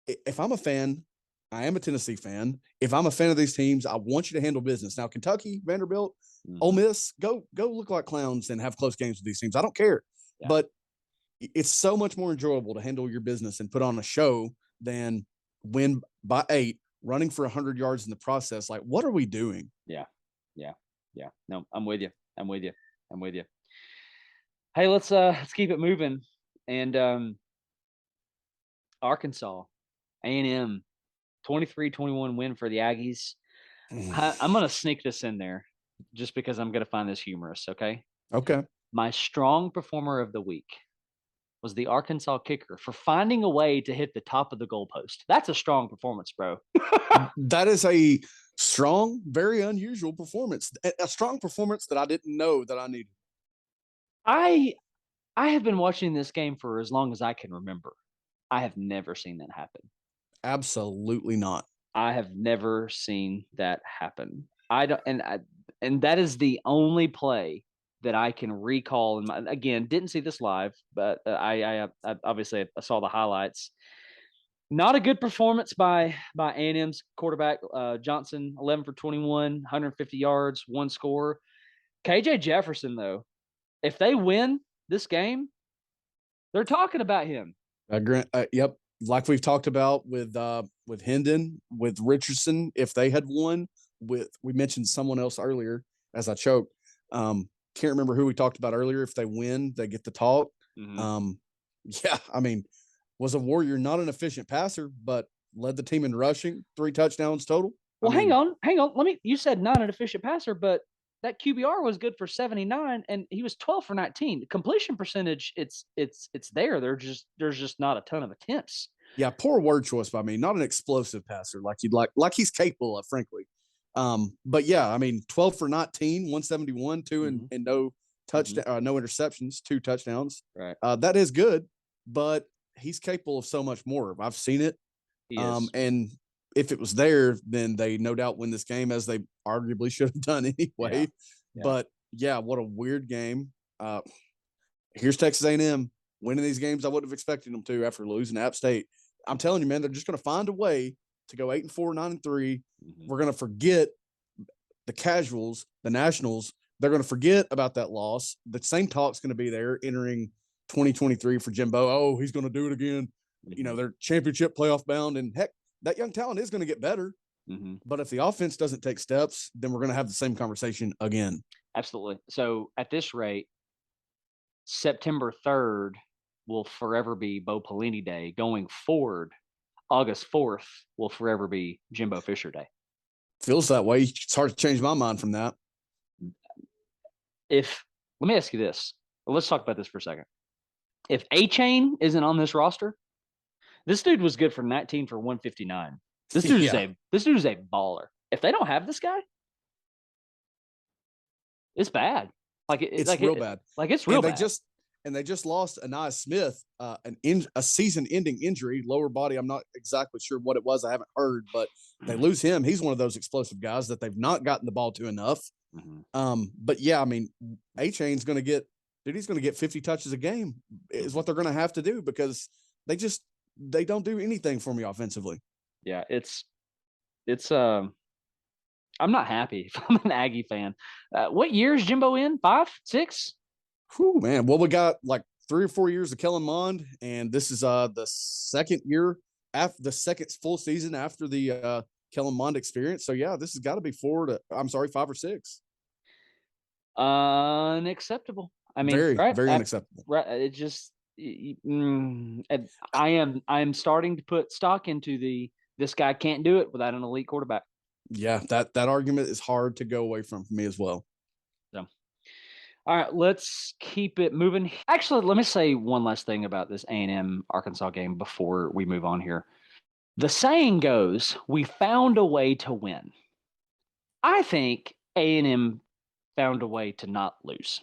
if I'm a fan, I am a Tennessee fan. If I'm a fan of these teams, I want you to handle business. Now, Kentucky, Vanderbilt, Ole Miss, go look like clowns and have close games with these teams. I don't care, but it's so much more enjoyable to handle your business and put on a show than win by 8. Running for 100 yards in the process. Like, what are we doing? Yeah. No, I'm with you. Hey, let's keep it moving. And Arkansas, A&M, 23-21 win for the Aggies. I'm going to sneak this in there just because I'm going to find this humorous, okay? Okay. My strong performer of the week was the Arkansas kicker for finding a way to hit the top of the goalpost. That's a strong performance, bro. That is a strong, very unusual performance. A strong performance that I didn't know that I needed. I have been watching this game for as long as I can remember. I have never seen that happen. Absolutely not. I have never seen that happen. And that is the only play that I can recall. And again, didn't see this live, but I obviously I saw the highlights. Not a good performance by A&M's quarterback Johnson, 11 for 21, 150 yards, 1 score. KJ Jefferson, though, if they win this game, they're talking about him. Yep, like we've talked about with Hendon, with Richardson. If they had won, we mentioned someone else earlier as I choked. Can't remember who we talked about earlier. If they win, they get the talk. I mean, was a Warrior not an efficient passer, but led the team in rushing, 3 touchdowns total. Well, hang on. You said not an efficient passer, but that QBR was good for 79, and he was 12 for 19. The completion percentage, it's there. There's just not a ton of attempts. Yeah, poor word choice by me. Not an explosive passer like you'd like he's capable of, frankly. But yeah, I mean, 12 for 19, 171, 2 and no touchdown, no interceptions, 2 touchdowns. Right. That is good, but he's capable of so much more. I've seen it. And if it was there, then they no doubt win this game, as they arguably should have done anyway. Yeah. But yeah, what a weird game. Here's Texas A&M winning these games I would have expected them to after losing to App State. I'm telling you, man, they're just going to find a way to go 8-4, 9-3. Mm-hmm. We're going to forget the casuals, the Nationals. They're going to forget about that loss. The same talk's going to be there entering 2023 for Jimbo. Oh, he's going to do it again. Mm-hmm. You know, they're championship playoff bound, and heck, that young talent is going to get better. Mm-hmm. But if the offense doesn't take steps, then we're going to have the same conversation again. Absolutely. So at this rate, September 3rd will forever be Bo Pelini Day. Going forward, August 4th will forever be Jimbo Fisher Day. Feels that way. It's hard to change my mind from that. Let me ask you this. Well, let's talk about this for a second. If A-Chain isn't on this roster, this dude was good for 19 for 159. This dude is a baller. If they don't have this guy, it's bad. It's real bad. It's real bad. They just lost Anais Smith, a season-ending injury, lower body. I'm not exactly sure what it was. I haven't heard, but they lose him. He's one of those explosive guys that they've not gotten the ball to enough. Mm-hmm. But yeah, I mean, A-Chain's going to get 50 touches a game is what they're going to have to do, because they don't do anything for me offensively. Yeah, it's I'm not happy if I'm an Aggie fan. What year is Jimbo in? 5, 6? Whew, man. Well, we got like 3 or 4 years of Kellen Mond, and this is the second year after the second full season after the Kellen Mond experience. So yeah, this has got to be 5 or 6. Unacceptable. I mean, very unacceptable. Right. It just, I am starting to put stock into this guy can't do it without an elite quarterback. Yeah, that argument is hard to go away from me as well. So, all right, let's keep it moving. Actually, let me say one last thing about this A&M Arkansas game before we move on here. The saying goes, we found a way to win. I think A&M found a way to not lose.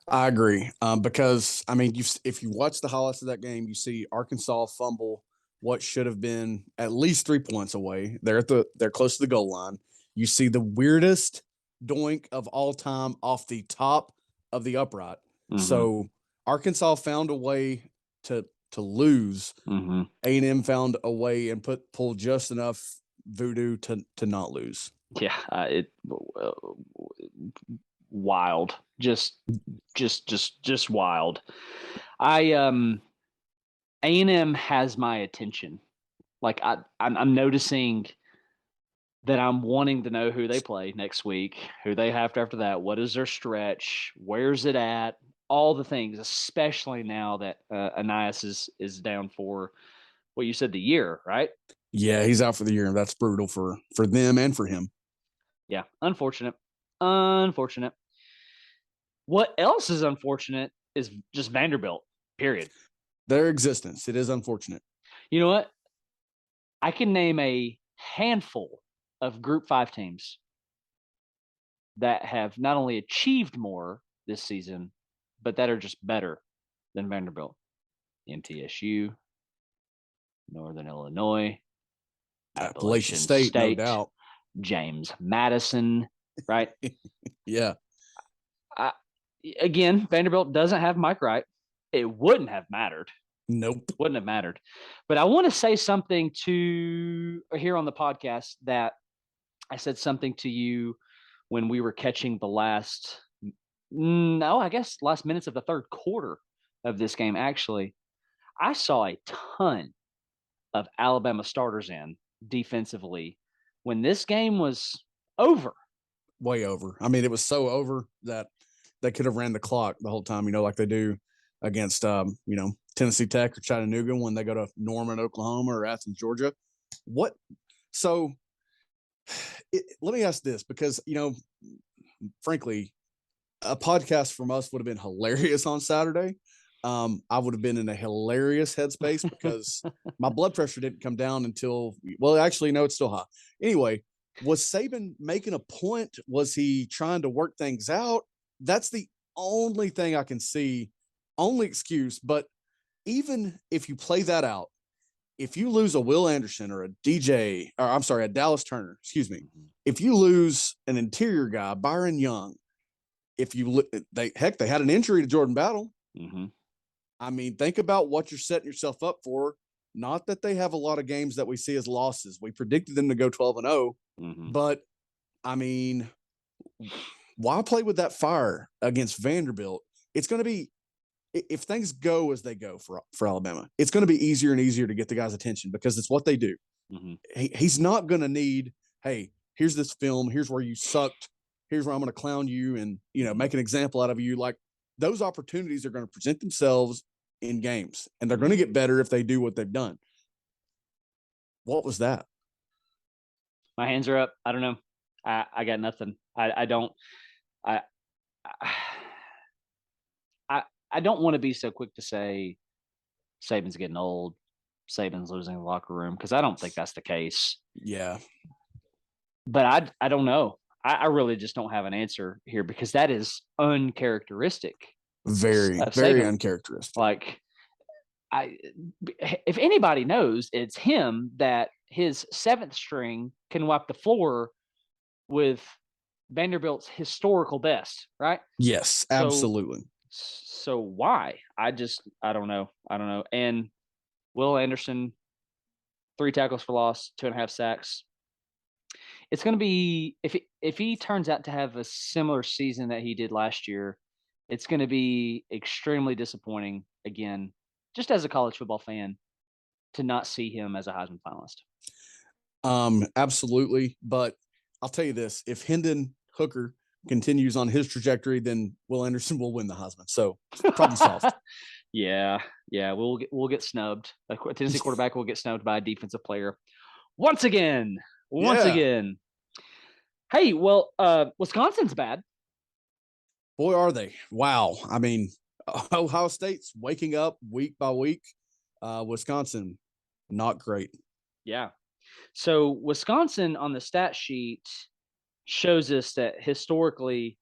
I agree, because, I mean, if you watch the highlights of that game, you see Arkansas fumble what should have been at least 3 points away. They're close to the goal line. You see the weirdest doink of all time off the top of the upright. Mm-hmm. So Arkansas found a way to lose. Mm-hmm. A&M found a way and pulled just enough voodoo to not lose. Yeah, wild, just wild. A&M has my attention. Like I'm noticing that I'm wanting to know who they play next week, who they have after that. What is their stretch? Where's it at? All the things, especially now that Anais is down for what you said, the year, right? Yeah, he's out for the year, and that's brutal for them and for him. Yeah, unfortunate. What else is unfortunate is just Vanderbilt, period. Their existence. It is unfortunate. You know what? I can name a handful of Group 5 teams that have not only achieved more this season, but that are just better than Vanderbilt. MTSU, Northern Illinois, Appalachian State, no doubt. James Madison, right? Yeah. Again, Vanderbilt doesn't have Mike Wright. It wouldn't have mattered. Nope. Wouldn't have mattered. But I want to say something to here on the podcast that I said something to you when we were catching the last minutes of the third quarter of this game. Actually, I saw a ton of Alabama starters in defensively when this game was over. Way over. I mean, it was so over that they could have ran the clock the whole time, like they do against, Tennessee Tech or Chattanooga when they go to Norman, Oklahoma, or Athens, Georgia. Let me ask this, because, frankly, a podcast from us would have been hilarious on Saturday. I would have been in a hilarious headspace because my blood pressure didn't come down until, actually, no, it's still high. Anyway, was Saban making a point? Was he trying to work things out? That's the only thing I can see, only excuse. But even if you play that out, if you lose a Will Anderson or a Dallas Turner, if you lose an interior guy, Byron Young, they had an injury to Jordan Battle. Mm-hmm. I mean, think about what you're setting yourself up for Not that they have a lot of games that we see as losses. We predicted them to go 12-0, but I mean, why play with that fire against Vanderbilt? It's going to be, if things go as they go for Alabama, it's going to be easier and easier to get the guy's attention because it's what they do. He's not going to need, hey, here's this film, here's where you sucked, here's where I'm going to clown you and, make an example out of you. Like, those opportunities are going to present themselves in games, and they're going to get better if they do what they've done. What was that? My hands are up. I don't know. I got nothing. I don't want to be so quick to say Saban's getting old, Saban's losing the locker room, because I don't think that's the case. Yeah. But I don't know. I really just don't have an answer here because that is uncharacteristic. Very, very uncharacteristic. Like, if anybody knows, it's him that his seventh string can wipe the floor with Vanderbilt's historical best, right? Yes, absolutely. So why? I don't know. And Will Anderson, 3 tackles for loss, 2.5 sacks. It's going to be, if he turns out to have a similar season that he did last year, it's going to be extremely disappointing again, just as a college football fan, to not see him as a Heisman finalist. Absolutely. But I'll tell you this, if Hendon Hooker continues on his trajectory, then Will Anderson will win the Heisman. So problem solved. Yeah. We'll get snubbed. A Tennessee quarterback will get snubbed by a defensive player once again. Hey, well, Wisconsin's bad. Boy, are they. Wow. I mean, Ohio State's waking up week by week. Wisconsin, not great. Yeah. So Wisconsin on the stat sheet shows us that historically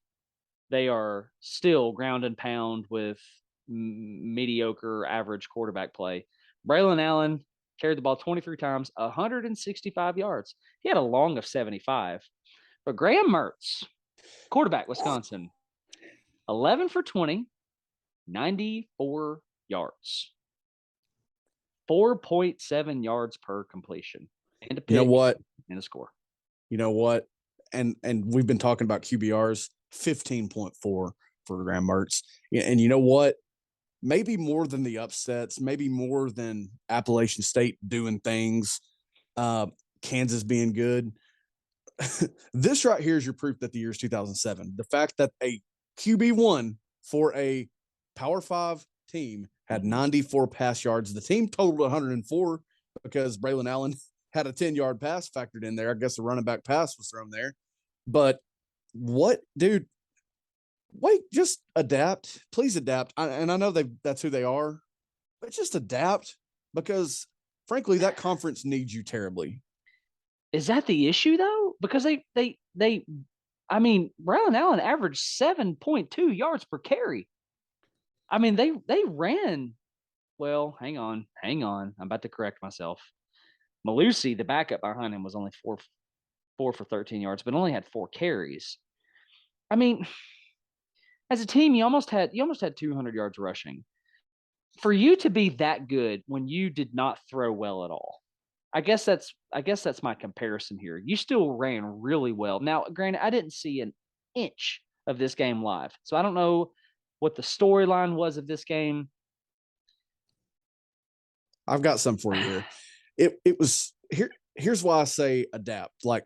they are still ground and pound with mediocre average quarterback play. Braylon Allen carried the ball 23 times, 165 yards. He had a long of 75. But Graham Mertz, quarterback, Wisconsin, 11 for 20, 94 yards. 4.7 yards per completion. And a pick. You know what? And a score. You know what? And we've been talking about QBRs, 15.4 for Graham Mertz. And you know what? Maybe more than the upsets, maybe more than Appalachian State doing things, Kansas being good. This right here is your proof that the year is 2007. The fact that a QB1 for a Power 5 team had 94 pass yards. The team totaled 104 because Braylon Allen had a 10-yard pass factored in there. I guess the running back pass was thrown there. But what, dude? Wait, just adapt. Please adapt. And I know that's who they are, but just adapt because, frankly, that conference needs you terribly. Is that the issue, though? Because Braylon Allen averaged 7.2 yards per carry. I mean, they ran. Well, hang on. I'm about to correct myself. Malusi, the backup behind him, was only 4 for 13 yards, but only had 4 carries. I mean, as a team, you almost had 200 yards rushing. For you to be that good when you did not throw well at all, I guess that's my comparison here. You still ran really well. Now, granted, I didn't see an inch of this game live, so I don't know what the storyline was of this game. I've got some for you here. It was here. Here's why I say adapt. Like,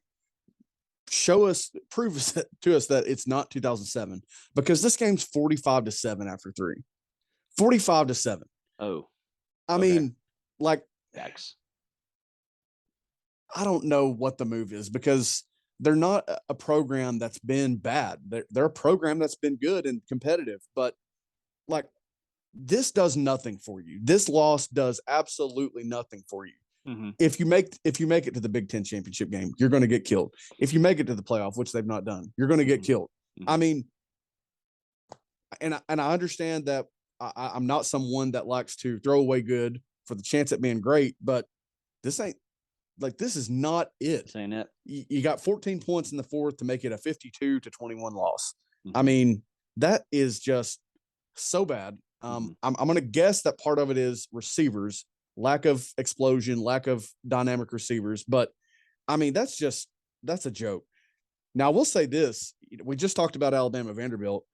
prove to us that it's not 2007 because this game's 45-7 after 3. 45-7. Oh, I mean, like, X. I don't know what the move is because they're not a program that's been bad. They're a program that's been good and competitive, but like, this does nothing for you. This loss does absolutely nothing for you. Mm-hmm. If you make it to the Big Ten championship game, you're going to get killed. If you make it to the playoff, which they've not done, you're going to get killed. Mm-hmm. I mean, and I understand that I'm not someone that likes to throw away good for the chance at being great, but this is not it. This ain't it. You got 14 points in the fourth to make it a 52-21 loss. Mm-hmm. I mean, that is just so bad. I'm going to guess that part of it is receivers. lack of explosion, lack of dynamic receivers. But, I mean, that's a joke. Now, I will say this. We just talked about Alabama Vanderbilt.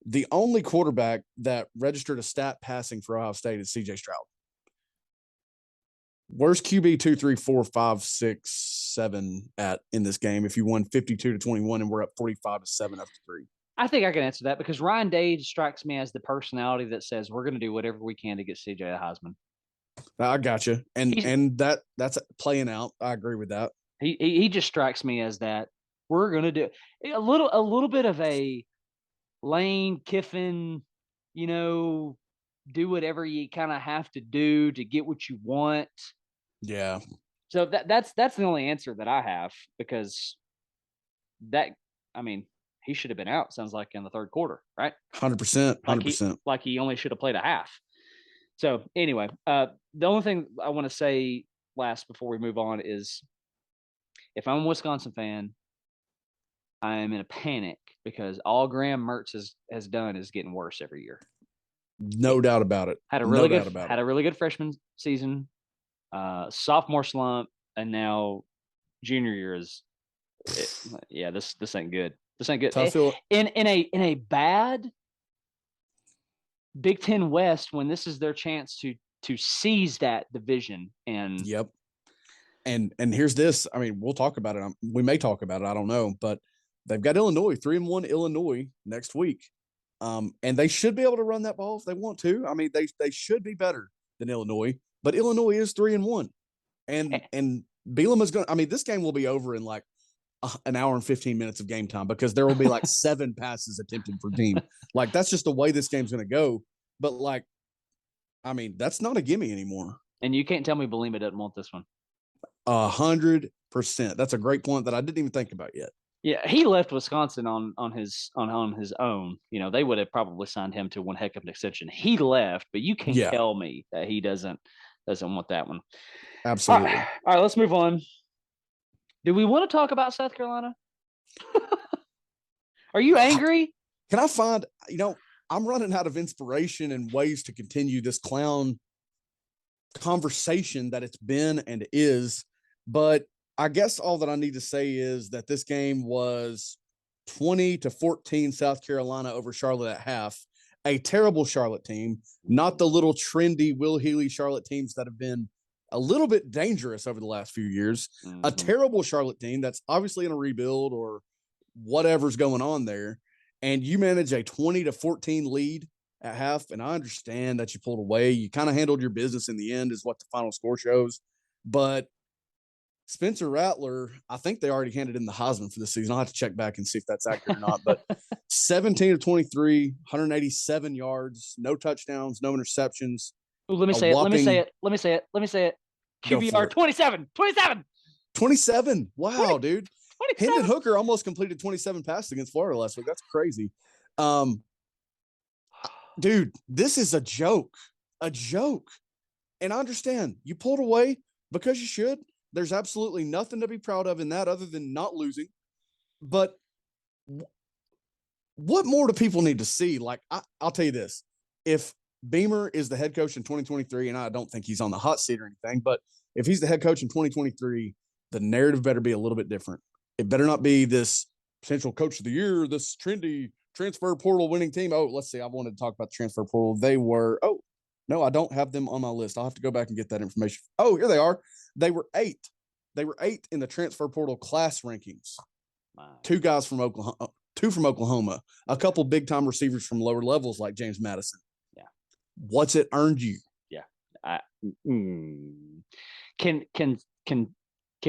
The only quarterback that registered a stat passing for Ohio State is C.J. Stroud. Where's QB 2, 3, 4, 5, 6, 7 at in this game if you won 52-21 and we're up 45-7 after 3? I think I can answer that because Ryan Day strikes me as the personality that says we're going to do whatever we can to get CJ a Heisman. I got you. And that's playing out. I agree with that. He just strikes me as that we're going to do a little bit of a Lane Kiffin, do whatever you kind of have to do to get what you want. Yeah. So that's the only answer that I have because he should have been out. Sounds like in the third quarter, right? 100%. 100%. Like he only should have played a half. So anyway, the only thing I want to say last before we move on is if I'm a Wisconsin fan, I'm in a panic because all Graham Mertz has done is getting worse every year. No doubt about it. Had a really good freshman season, sophomore slump, and now junior year is. This ain't good. This ain't good. In a bad Big Ten West when this is their chance to seize that division and. Yep. And here's this. I mean, we'll talk about it. We may talk about it. I don't know, but they've got Illinois, 3-1 Illinois next week. And they should be able to run that ball if they want to. I mean, they should be better than Illinois, but Illinois is 3-1. And Bielema is going to, I mean, this game will be over in like an hour and 15 minutes of game time because there will be like 7 passes attempted per team. Like, that's just the way this game's going to go. But like, I mean, that's not a gimme anymore. And you can't tell me Bielema doesn't want this one. 100%. That's a great point that I didn't even think about yet. Yeah, he left Wisconsin on his own. They would have probably signed him to one heck of an extension. He left, but you can't tell me that he doesn't want that one. Absolutely. All right, let's move on. Do we want to talk about South Carolina? Are you angry? Can I find, I'm running out of inspiration and ways to continue this clown conversation that it's been and is, but I guess all that I need to say is that this game was 20-14 South Carolina over Charlotte at half. A terrible Charlotte team, not the little trendy Will Healy Charlotte teams that have been a little bit dangerous over the last few years. Mm-hmm. A terrible Charlotte team that's obviously in a rebuild or whatever's going on there. And you manage a 20-14 lead at half. And I understand that you pulled away. You kind of handled your business in the end is what the final score shows. But Spencer Rattler, I think they already handed in the Heisman for this season. I'll have to check back and see if that's accurate or not. But 17 of 23, 187 yards, no touchdowns, no interceptions. Ooh, let me say it. QBR 27. 27. Wow, dude. 27. Hendon Hooker almost completed 27 passes against Florida last week. That's crazy. Dude, this is a joke. And I understand you pulled away because you should. There's absolutely nothing to be proud of in that other than not losing. But what more do people need to see? Like, I'll tell you this. If Beamer is the head coach in 2023, and I don't think he's on the hot seat or anything, but if he's the head coach in 2023, the narrative better be a little bit different. It better not be this potential coach of the year, this trendy transfer portal winning team. Oh, let's see. I wanted to talk about the transfer portal. They were, no, I don't have them on my list. I'll have to go back and get that information. Oh, here they are. They were 8. They were 8 in the transfer portal class rankings. Wow. 2 guys from Oklahoma, 2 from Oklahoma, a couple big time receivers from lower levels like James Madison. Yeah. What's it earned you? Yeah. Can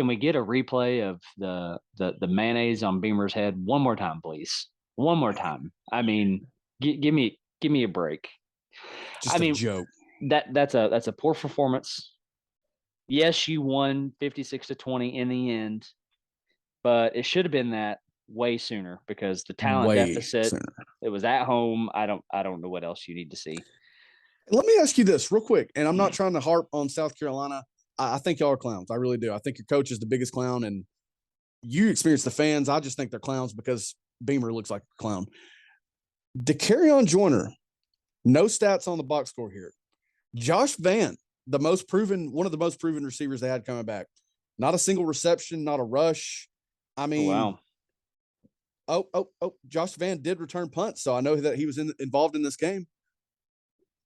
we get a replay of the mayonnaise on Beamer's head one more time, please? One more time. I mean, give me a break. Just a joke. That's a poor performance. Yes, you won 56-20 in the end, but it should have been that way sooner because the talent deficit. It was at home. I don't know what else you need to see. Let me ask you this real quick, and I'm not trying to harp on South Carolina. I think y'all are clowns. I really do. I think your coach is the biggest clown, and you experience the fans. I just think they're clowns because Beamer looks like a clown. DeCarrion Joyner, no stats on the box score here. Josh Vann, one of the most proven receivers they had coming back. Not a single reception, not a rush. I mean, wow. Josh Van did return punts, so I know that he was involved in this game.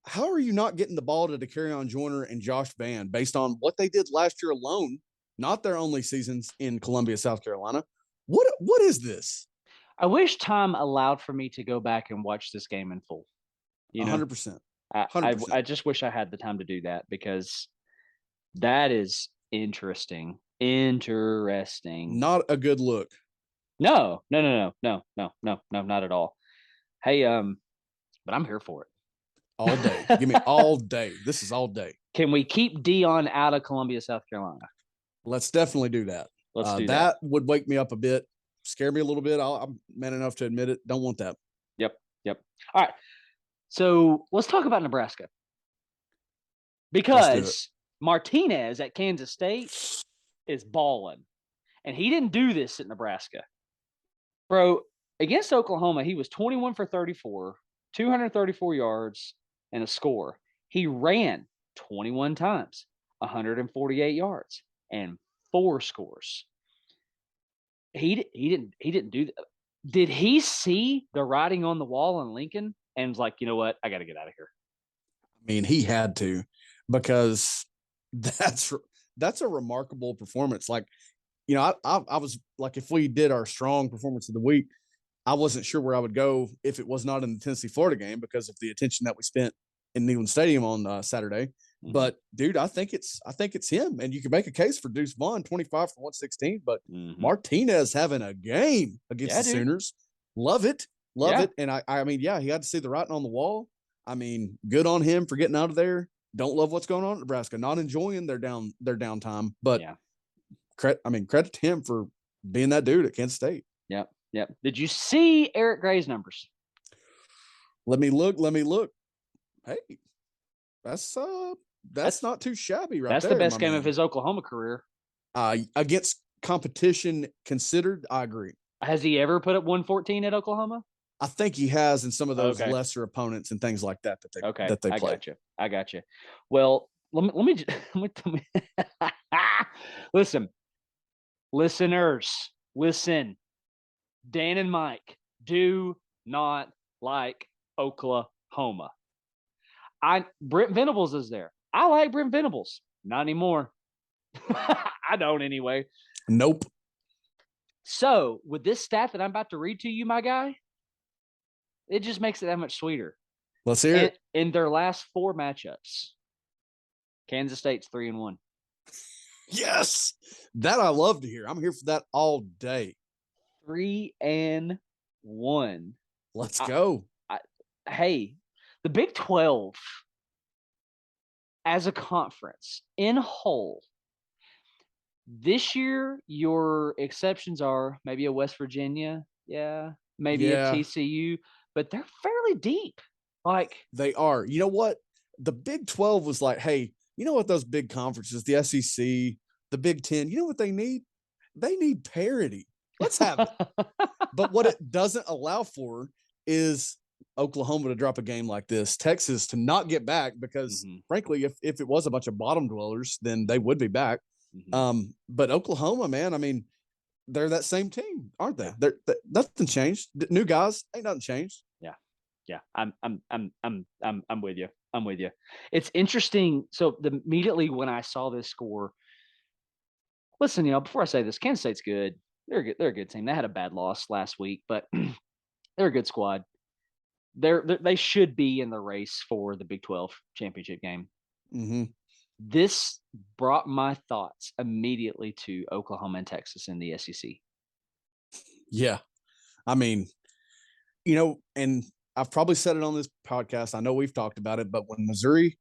How are you not getting the ball to Dakereon Joyner and Josh Van based on what they did last year alone, not their only seasons in Columbia, South Carolina? What is this? I wish time allowed for me to go back and watch this game in full. 100%. I just wish I had the time to do that, because that is interesting. Not a good look. No, not at all. Hey, but I'm here for it. All day. Give me all day. This is all day. Can we keep Dion out of Columbia, South Carolina? Let's definitely do that. Let's do that. That would wake me up a bit, scare me a little bit. I'm man enough to admit it. Don't want that. Yep. All right. So let's talk about Nebraska. Because Martinez at Kansas State is balling. And he didn't do this at Nebraska. Bro, against Oklahoma, he was 21 for 34, 234 yards, and a score. He ran 21 times, 148 yards, and 4 scores. He didn't do that. Did he see the writing on the wall in Lincoln and was like, you know what, I got to get out of here? I mean, he had to, because that's a remarkable performance. Like, you know, I was like, if we did our strong performance of the week, I wasn't sure where I would go if it was not in the Tennessee-Florida game because of the attention that we spent in Neyland Stadium on Saturday. Mm-hmm. But dude, I think it's him, and you can make a case for Deuce Vaughn, 25 for 116. But Martinez having a game against the Sooners, love it, And I mean, yeah, he had to see the writing on the wall. I mean, good on him for getting out of there. Don't love what's going on at Nebraska, not enjoying their downtime, but credit to him for being that dude at Kansas State. Yep. Did you see Eric Gray's numbers? Let me look. Hey, that's not too shabby, right? That's there, the best game of his Oklahoma career. Against competition considered, I agree. Has he ever put up 114 at Oklahoma? I think he has in some of those lesser opponents and things like that they play. I got you. Well, let me listen, listeners, listen. Dan and Mike do not like Oklahoma. Brent Venables is there. I like Brent Venables. Not anymore. I don't anyway. Nope. So with this stat that I'm about to read to you, my guy, it just makes it that much sweeter. Let's hear it. In their last 4 matchups, Kansas State's 3-1. Yes. That I love to hear. I'm here for that all day. 3-1. Let's go. Hey, the Big 12 as a conference in whole, this year, your exceptions are maybe a West Virginia, maybe a TCU, but they're fairly deep. Like, they are. You know what? The Big 12 was like, hey, you know what those big conferences, the SEC, the Big 10, you know what they need? They need parity. Let's have it. But what it doesn't allow for is Oklahoma to drop a game like this, Texas to not get back, because frankly, if it was a bunch of bottom dwellers, then they would be back. But Oklahoma, man, I mean, they're that same team, aren't they? They're nothing changed. New guys, ain't nothing changed. Yeah. I'm with you. I'm with you. It's interesting. So immediately when I saw this score, listen, before I say this, Kansas State's good. They're a good team. They had a bad loss last week, but they're a good squad. They should be in the race for the Big 12 championship game. This brought my thoughts immediately to Oklahoma and Texas in the SEC. Yeah. I mean, and I've probably said it on this podcast. I know we've talked about it, but when Missouri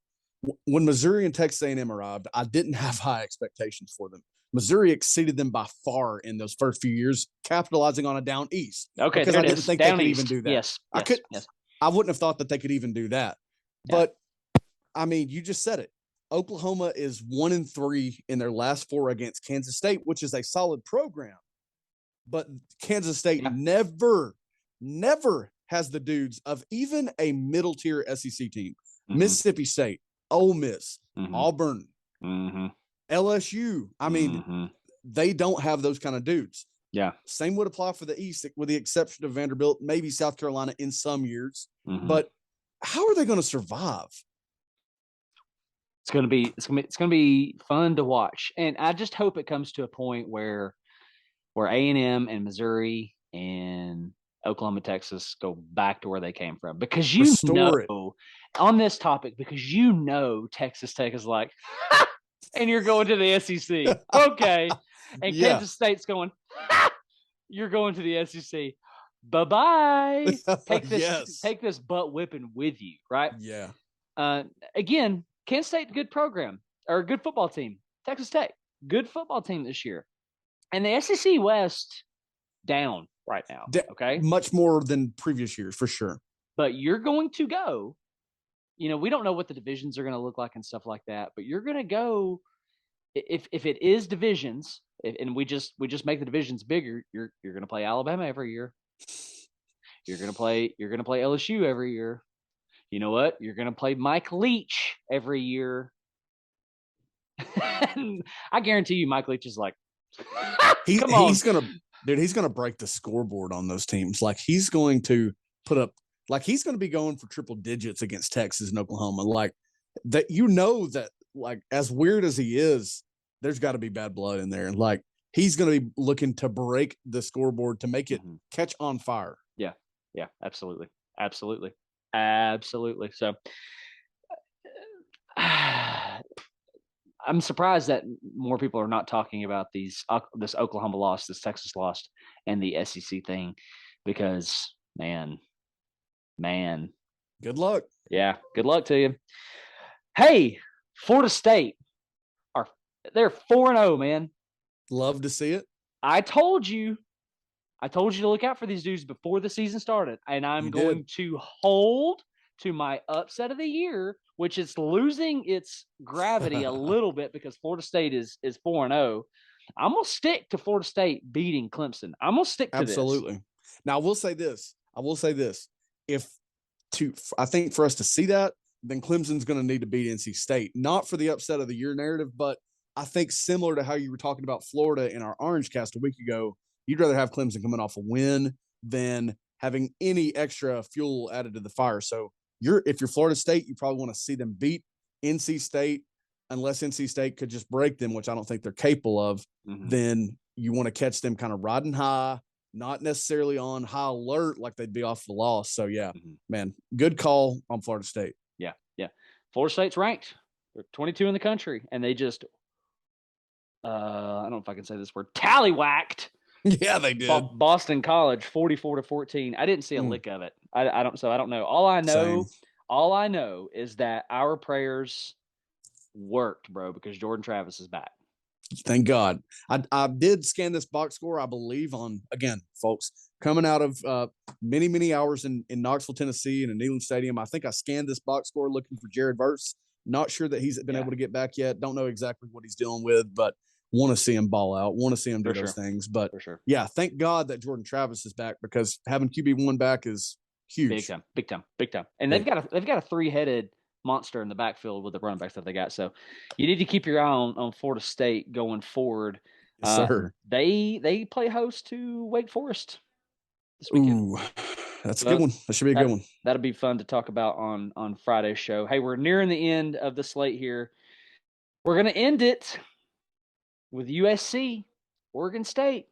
and Texas A&M arrived, I didn't have high expectations for them. Missouri exceeded them by far in those first few years, capitalizing on a down east. Okay, because I didn't think they could even do that. Yes. I wouldn't have thought that they could even do that. But I mean, you just said it. Oklahoma is 1-3 in their last 4 against Kansas State, which is a solid program. But Kansas State never has the dudes of even a middle tier SEC team. Mississippi State, Ole Miss, Mm-hmm. Auburn, Mm-hmm. LSU. I mean, mm-hmm. they don't have those kind of dudes. Yeah. Same would apply for the East, with the exception of Vanderbilt, maybe South Carolina in some years. Mm-hmm. But how are they going to survive? It's gonna be fun to watch, and I just hope it comes to a point where A&M and Missouri and Oklahoma, Texas go back to where they came from, because Restore it. On this topic, because Texas Tech is like, and you're going to the SEC, okay, and Yeah. Kansas State's going, you're going to the SEC. Bye-bye. Take this butt whipping with you, right? Yeah. Again, Kansas State, good program, or good football team. Texas Tech, good football team this year. And the SEC West, down right now, okay? Much more than previous years, for sure. But you're going to go, we don't know what the divisions are going to look like and stuff like that, but you're going to go, if it is divisions, and we just make the divisions bigger, you're going to play Alabama every year. You're going to play LSU every year. You know what? You're going to play Mike Leach every year. I guarantee you Mike Leach is like, he's gonna break the scoreboard on those teams. Like, he's going to put up, like, he's going to be going for triple digits against Texas and Oklahoma. Like, that, that, like, as weird as he is, there's got to be bad blood in there. And like, he's going to be looking to break the scoreboard to make it catch on fire. Yeah, absolutely. So I'm surprised that more people are not talking about this Oklahoma loss, this Texas loss, and the SEC thing, because man, good luck. Yeah, good luck to you. Hey, Florida State, they're 4-0, man. Love to see it. I told you to look out for these dudes before the season started, and I'm going to hold to my upset of the year, which is losing its gravity a little bit because Florida State is 4-0. I'm going to stick to Florida State beating Clemson. I'm going to stick to this. Absolutely. Now, I will say this. I think for us to see that, then Clemson's going to need to beat NC State, not for the upset of the year narrative, but I think similar to how you were talking about Florida in our Orange Cast a week ago, you'd rather have Clemson coming off a win than having any extra fuel added to the fire. So if you're Florida State, you probably want to see them beat NC State, unless NC State could just break them, which I don't think they're capable of. Then you want to catch them kind of riding high, not necessarily on high alert like they'd be off the loss. So yeah, man, good call on Florida State. Yeah. Florida State's ranked. They're 22 in the country, and they just I don't know if I can say this word, tallywhacked. Yeah, they did. Boston College 44-14. I didn't see a lick of it. I don't know. All I know is that our prayers worked, bro, because Jordan Travis is back. Thank God. I did scan this box score, I believe, on, again, folks, coming out of many, many hours in Knoxville, Tennessee, in a Neyland Stadium. I think I scanned this box score looking for Jared Verse. Not sure that he's been able to get back yet. Don't know exactly what he's dealing with, but want to see him ball out. Want to see him do those things. But yeah, thank God that Jordan Travis is back, because having QB1 back is huge. Big time. And they've got a 3-headed monster in the backfield with the running backs that they got. So you need to keep your eye on Florida State going forward. Yes, sir. They play host to Wake Forest this weekend. Ooh, that's a good one. That should be a good one. That'll be fun to talk about on Friday's show. Hey, we're nearing the end of the slate here. We're going to end it with USC, Oregon State.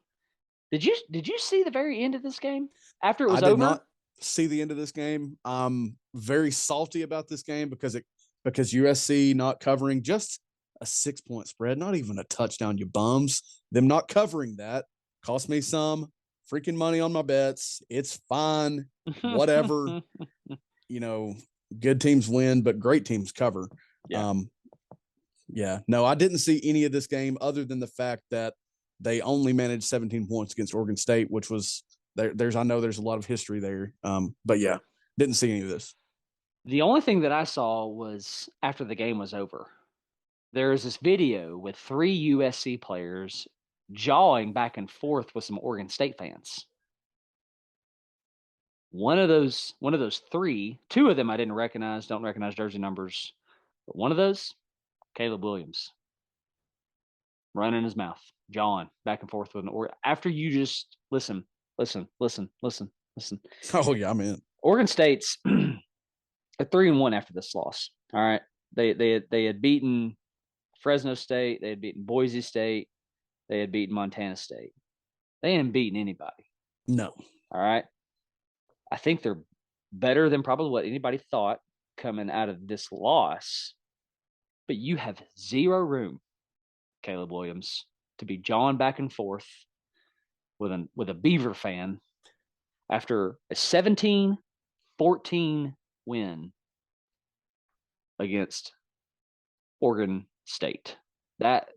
Did you see the very end of this game after it was over? I did not see the end of this game. I'm very salty about this game because USC not covering just a 6-point spread, not even a touchdown, you bums. Them not covering that cost me some freaking money on my bets. It's fine. Whatever. Good teams win, but great teams cover. Yeah. No, I didn't see any of this game other than the fact that they only managed 17 points against Oregon State, which was I know there's a lot of history there. But yeah, didn't see any of this. The only thing that I saw was after the game was over, there was this video with 3 USC players jawing back and forth with some Oregon State fans. One of those 3, 2 of them I didn't recognize, don't recognize jersey numbers. But one of those, Caleb Williams, running his mouth, jawing back and forth with an Oregon. After you just listen. Oh yeah, I'm in. Oregon State's a 3-1 after this loss. All right, they had beaten Fresno State, they had beaten Boise State, they had beaten Montana State. They hadn't beaten anybody. No. All right. I think they're better than probably what anybody thought coming out of this loss. But you have zero room, Caleb Williams, to be jawing back and forth with a Beaver fan after a 17-14 win against Oregon State. Not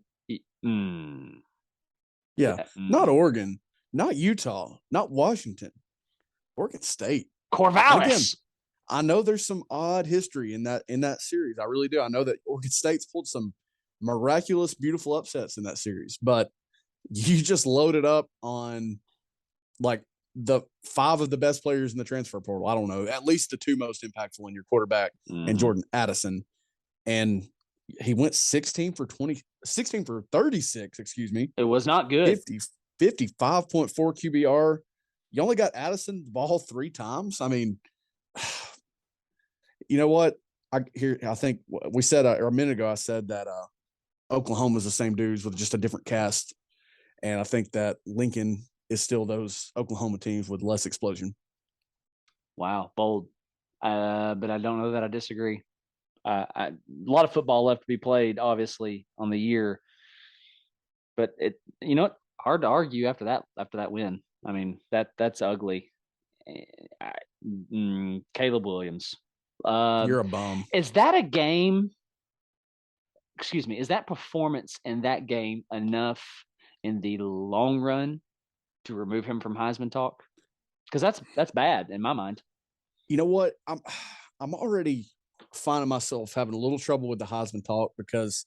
Oregon, not Utah, not Washington, Oregon State. Corvallis. Again, I know there's some odd history in that series. I really do. I know that Oregon State's pulled some miraculous, beautiful upsets in that series, but you just loaded up on like the 5 of the best players in the transfer portal. I don't know, at least the 2 most impactful in your quarterback and Jordan Addison. And he went 16 for 36, excuse me. It was not good. 55.4 QBR. You only got Addison the ball 3 times. I mean, you know what? I think we said a minute ago, I said that Oklahoma's the same dudes with just a different cast. And I think that Lincoln is still those Oklahoma teams with less explosion. Wow, bold. But I don't know that I disagree. A lot of football left to be played, obviously, on the year. But hard to argue after that win. I mean, that's ugly. Caleb Williams. You're a bum. Is that a game? Excuse me. Is that performance in that game enough in the long run to remove him from Heisman talk? Because that's bad in my mind. You know what? I'm already finding myself having a little trouble with the Heisman talk because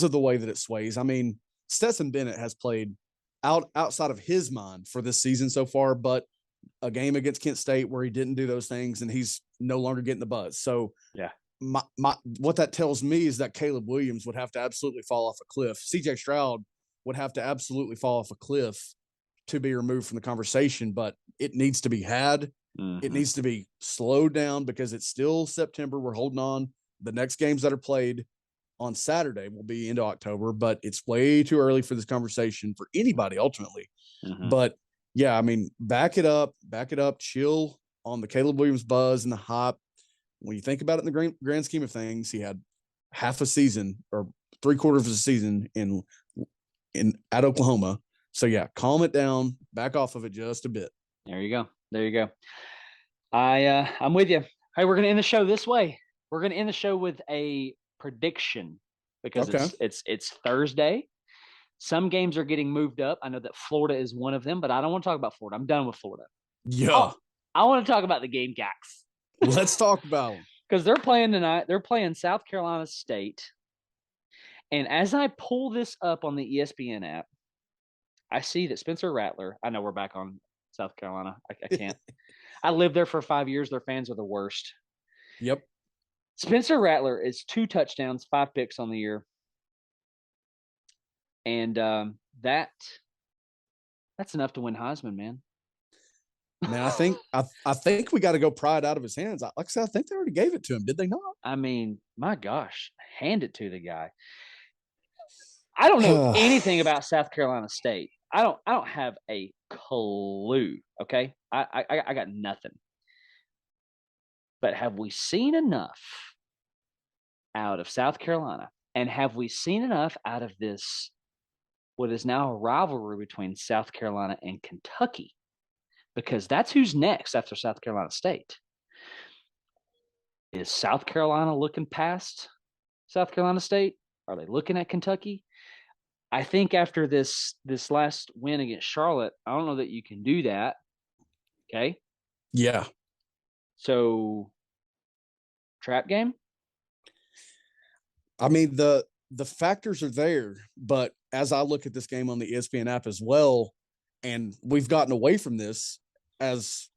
of the way that it sways. I mean, Stetson Bennett has played outside of his mind for this season so far, but a game against Kent State where he didn't do those things and he's no longer getting the buzz. So yeah, what that tells me is that Caleb Williams would have to absolutely fall off a cliff. CJ Stroud would have to absolutely fall off a cliff to be removed from the conversation, but it needs to be had. It needs to be slowed down because it's still September. We're holding on. The next games that are played on Saturday will be into October, but it's way too early for this conversation for anybody ultimately. But yeah, I mean, back it up, chill on the Caleb Williams buzz and the hype. When you think about it in the grand scheme of things, he had half a season or 3/4 of a season in at Oklahoma. So yeah, calm it down, back off of it just a bit. There you go. I'm with you. Hey, we're gonna end the show this way. We're gonna end the show with a prediction because it's Thursday. Some games are getting moved up. I know that Florida is one of them, but I don't want to talk about Florida. I'm done with Florida. Yeah. I want to talk about the Gamecocks. Let's talk about them. Because they're playing tonight. They're playing South Carolina State. And as I pull this up on the ESPN app, I see that Spencer Rattler, I know we're back on South Carolina. I can't. I lived there for 5 years. Their fans are the worst. Yep. Spencer Rattler is 2 touchdowns, 5 picks on the year. And that's enough to win Heisman, man. Man, I think we got to go pry it out of his hands. Like I said, I think they already gave it to him. Did they not? I mean, my gosh, hand it to the guy. I don't know anything about South Carolina State. I don't have a clue. Okay, I got nothing. But have we seen enough out of South Carolina, and have we seen enough out of this? What is now a rivalry between South Carolina and Kentucky? Because that's who's next after South Carolina State. Is South Carolina looking past South Carolina State? Are they looking at Kentucky? I think after this last win against Charlotte, I don't know that you can do that. Okay? Yeah. So, trap game? I mean, the factors are there, but as I look at this game on the ESPN app as well, and we've gotten away from this as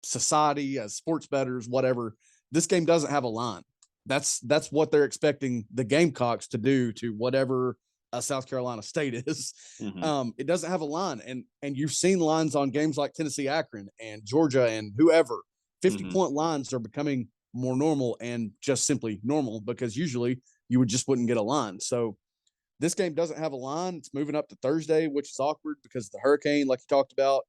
society, as sports bettors, whatever, this game doesn't have a line. That's what they're expecting the Gamecocks to do to whatever South Carolina State is. Mm-hmm. It doesn't have a line, and you've seen lines on games like Tennessee Akron and Georgia and whoever. 50-point lines are becoming more normal and just simply normal, because usually you wouldn't get a line. So this game doesn't have a line. It's moving up to Thursday, which is awkward because of the hurricane, like you talked about.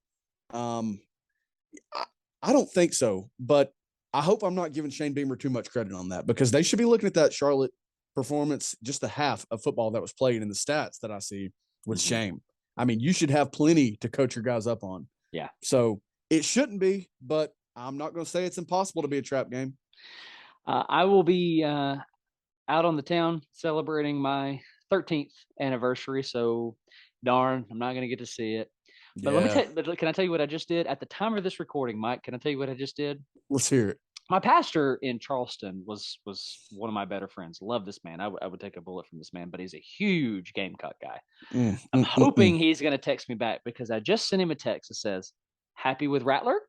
I don't think so, but I hope I'm not giving Shane Beamer too much credit on that, because they should be looking at that Charlotte performance, just the half of football that was played, in the stats that I see with shame. I mean, you should have plenty to coach your guys up on. Yeah. So it shouldn't be, but I'm not going to say it's impossible to be a trap game. I will be out on the town celebrating my 13th anniversary. So darn, I'm not going to get to see it. But can I tell you what I just did at the time of this recording, Mike? Can I tell you what I just did? Let's hear it. My pastor in Charleston was one of my better friends. Love this man. I would take a bullet from this man, but he's a huge Gamecock guy. I'm hoping he's going to text me back, because I just sent him a text that says, "Happy with Rattler?" ?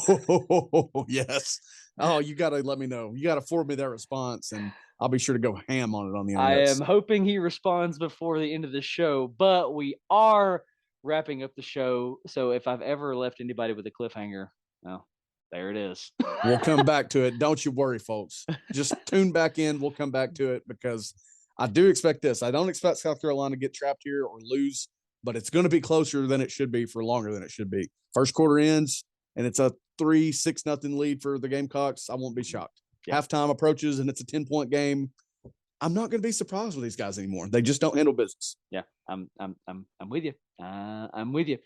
Oh, yes. Oh, you got to let me know. You got to forward me that response, and I'll be sure to go ham on it on the internet. I am hoping he responds before the end of the show, but we are wrapping up the show. So if I've ever left anybody with a cliffhanger, well, there it is. We'll come back to it. Don't you worry, folks. Just tune back in. We'll come back to it, because I do expect this. I don't expect South Carolina to get trapped here or lose, but it's going to be closer than it should be for longer than it should be. First quarter ends, and it's a 3-6-0 lead for the Gamecocks. I won't be shocked. Yeah. Halftime approaches, and it's a 10-point game. I'm not going to be surprised with these guys anymore. They just don't handle business. Yeah, I'm with you. I'm with you.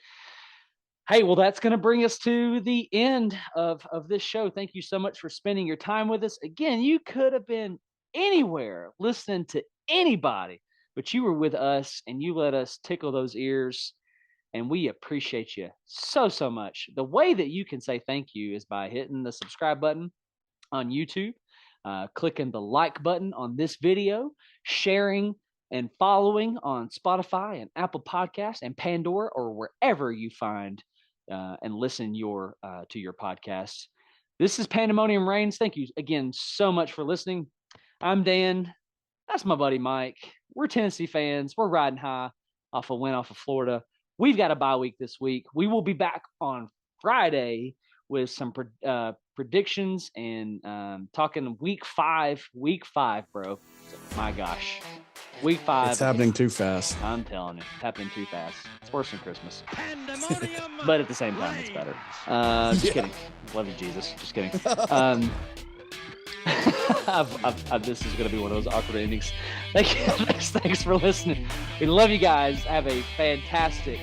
Hey, well, that's going to bring us to the end of this show. Thank you so much for spending your time with us. Again, you could have been anywhere listening to anybody, but you were with us, and you let us tickle those ears, and we appreciate you so, so much. The way that you can say thank you is by hitting the subscribe button on YouTube, clicking the like button on this video, sharing and following on Spotify and Apple Podcasts and Pandora, or wherever you find and listen to your podcasts. This is Pandemonium Reigns. Thank you again so much for listening. I'm Dan. That's my buddy Mike. We're Tennessee fans. We're riding high off a win off of Florida. We've got a bye week this week. We will be back on Friday with some predictions and talking week five, bro. My gosh. Week 5. It's happening too fast. I'm telling you, it's happening too fast. It's worse than Christmas. But at the same time, it's better. Just kidding. Love you, Jesus. Just kidding. This is going to be one of those awkward endings. Thanks for listening. We love you guys. Have a fantastic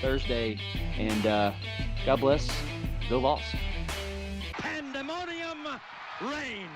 Thursday. And God bless. Go Vols. Pandemonium Reigns.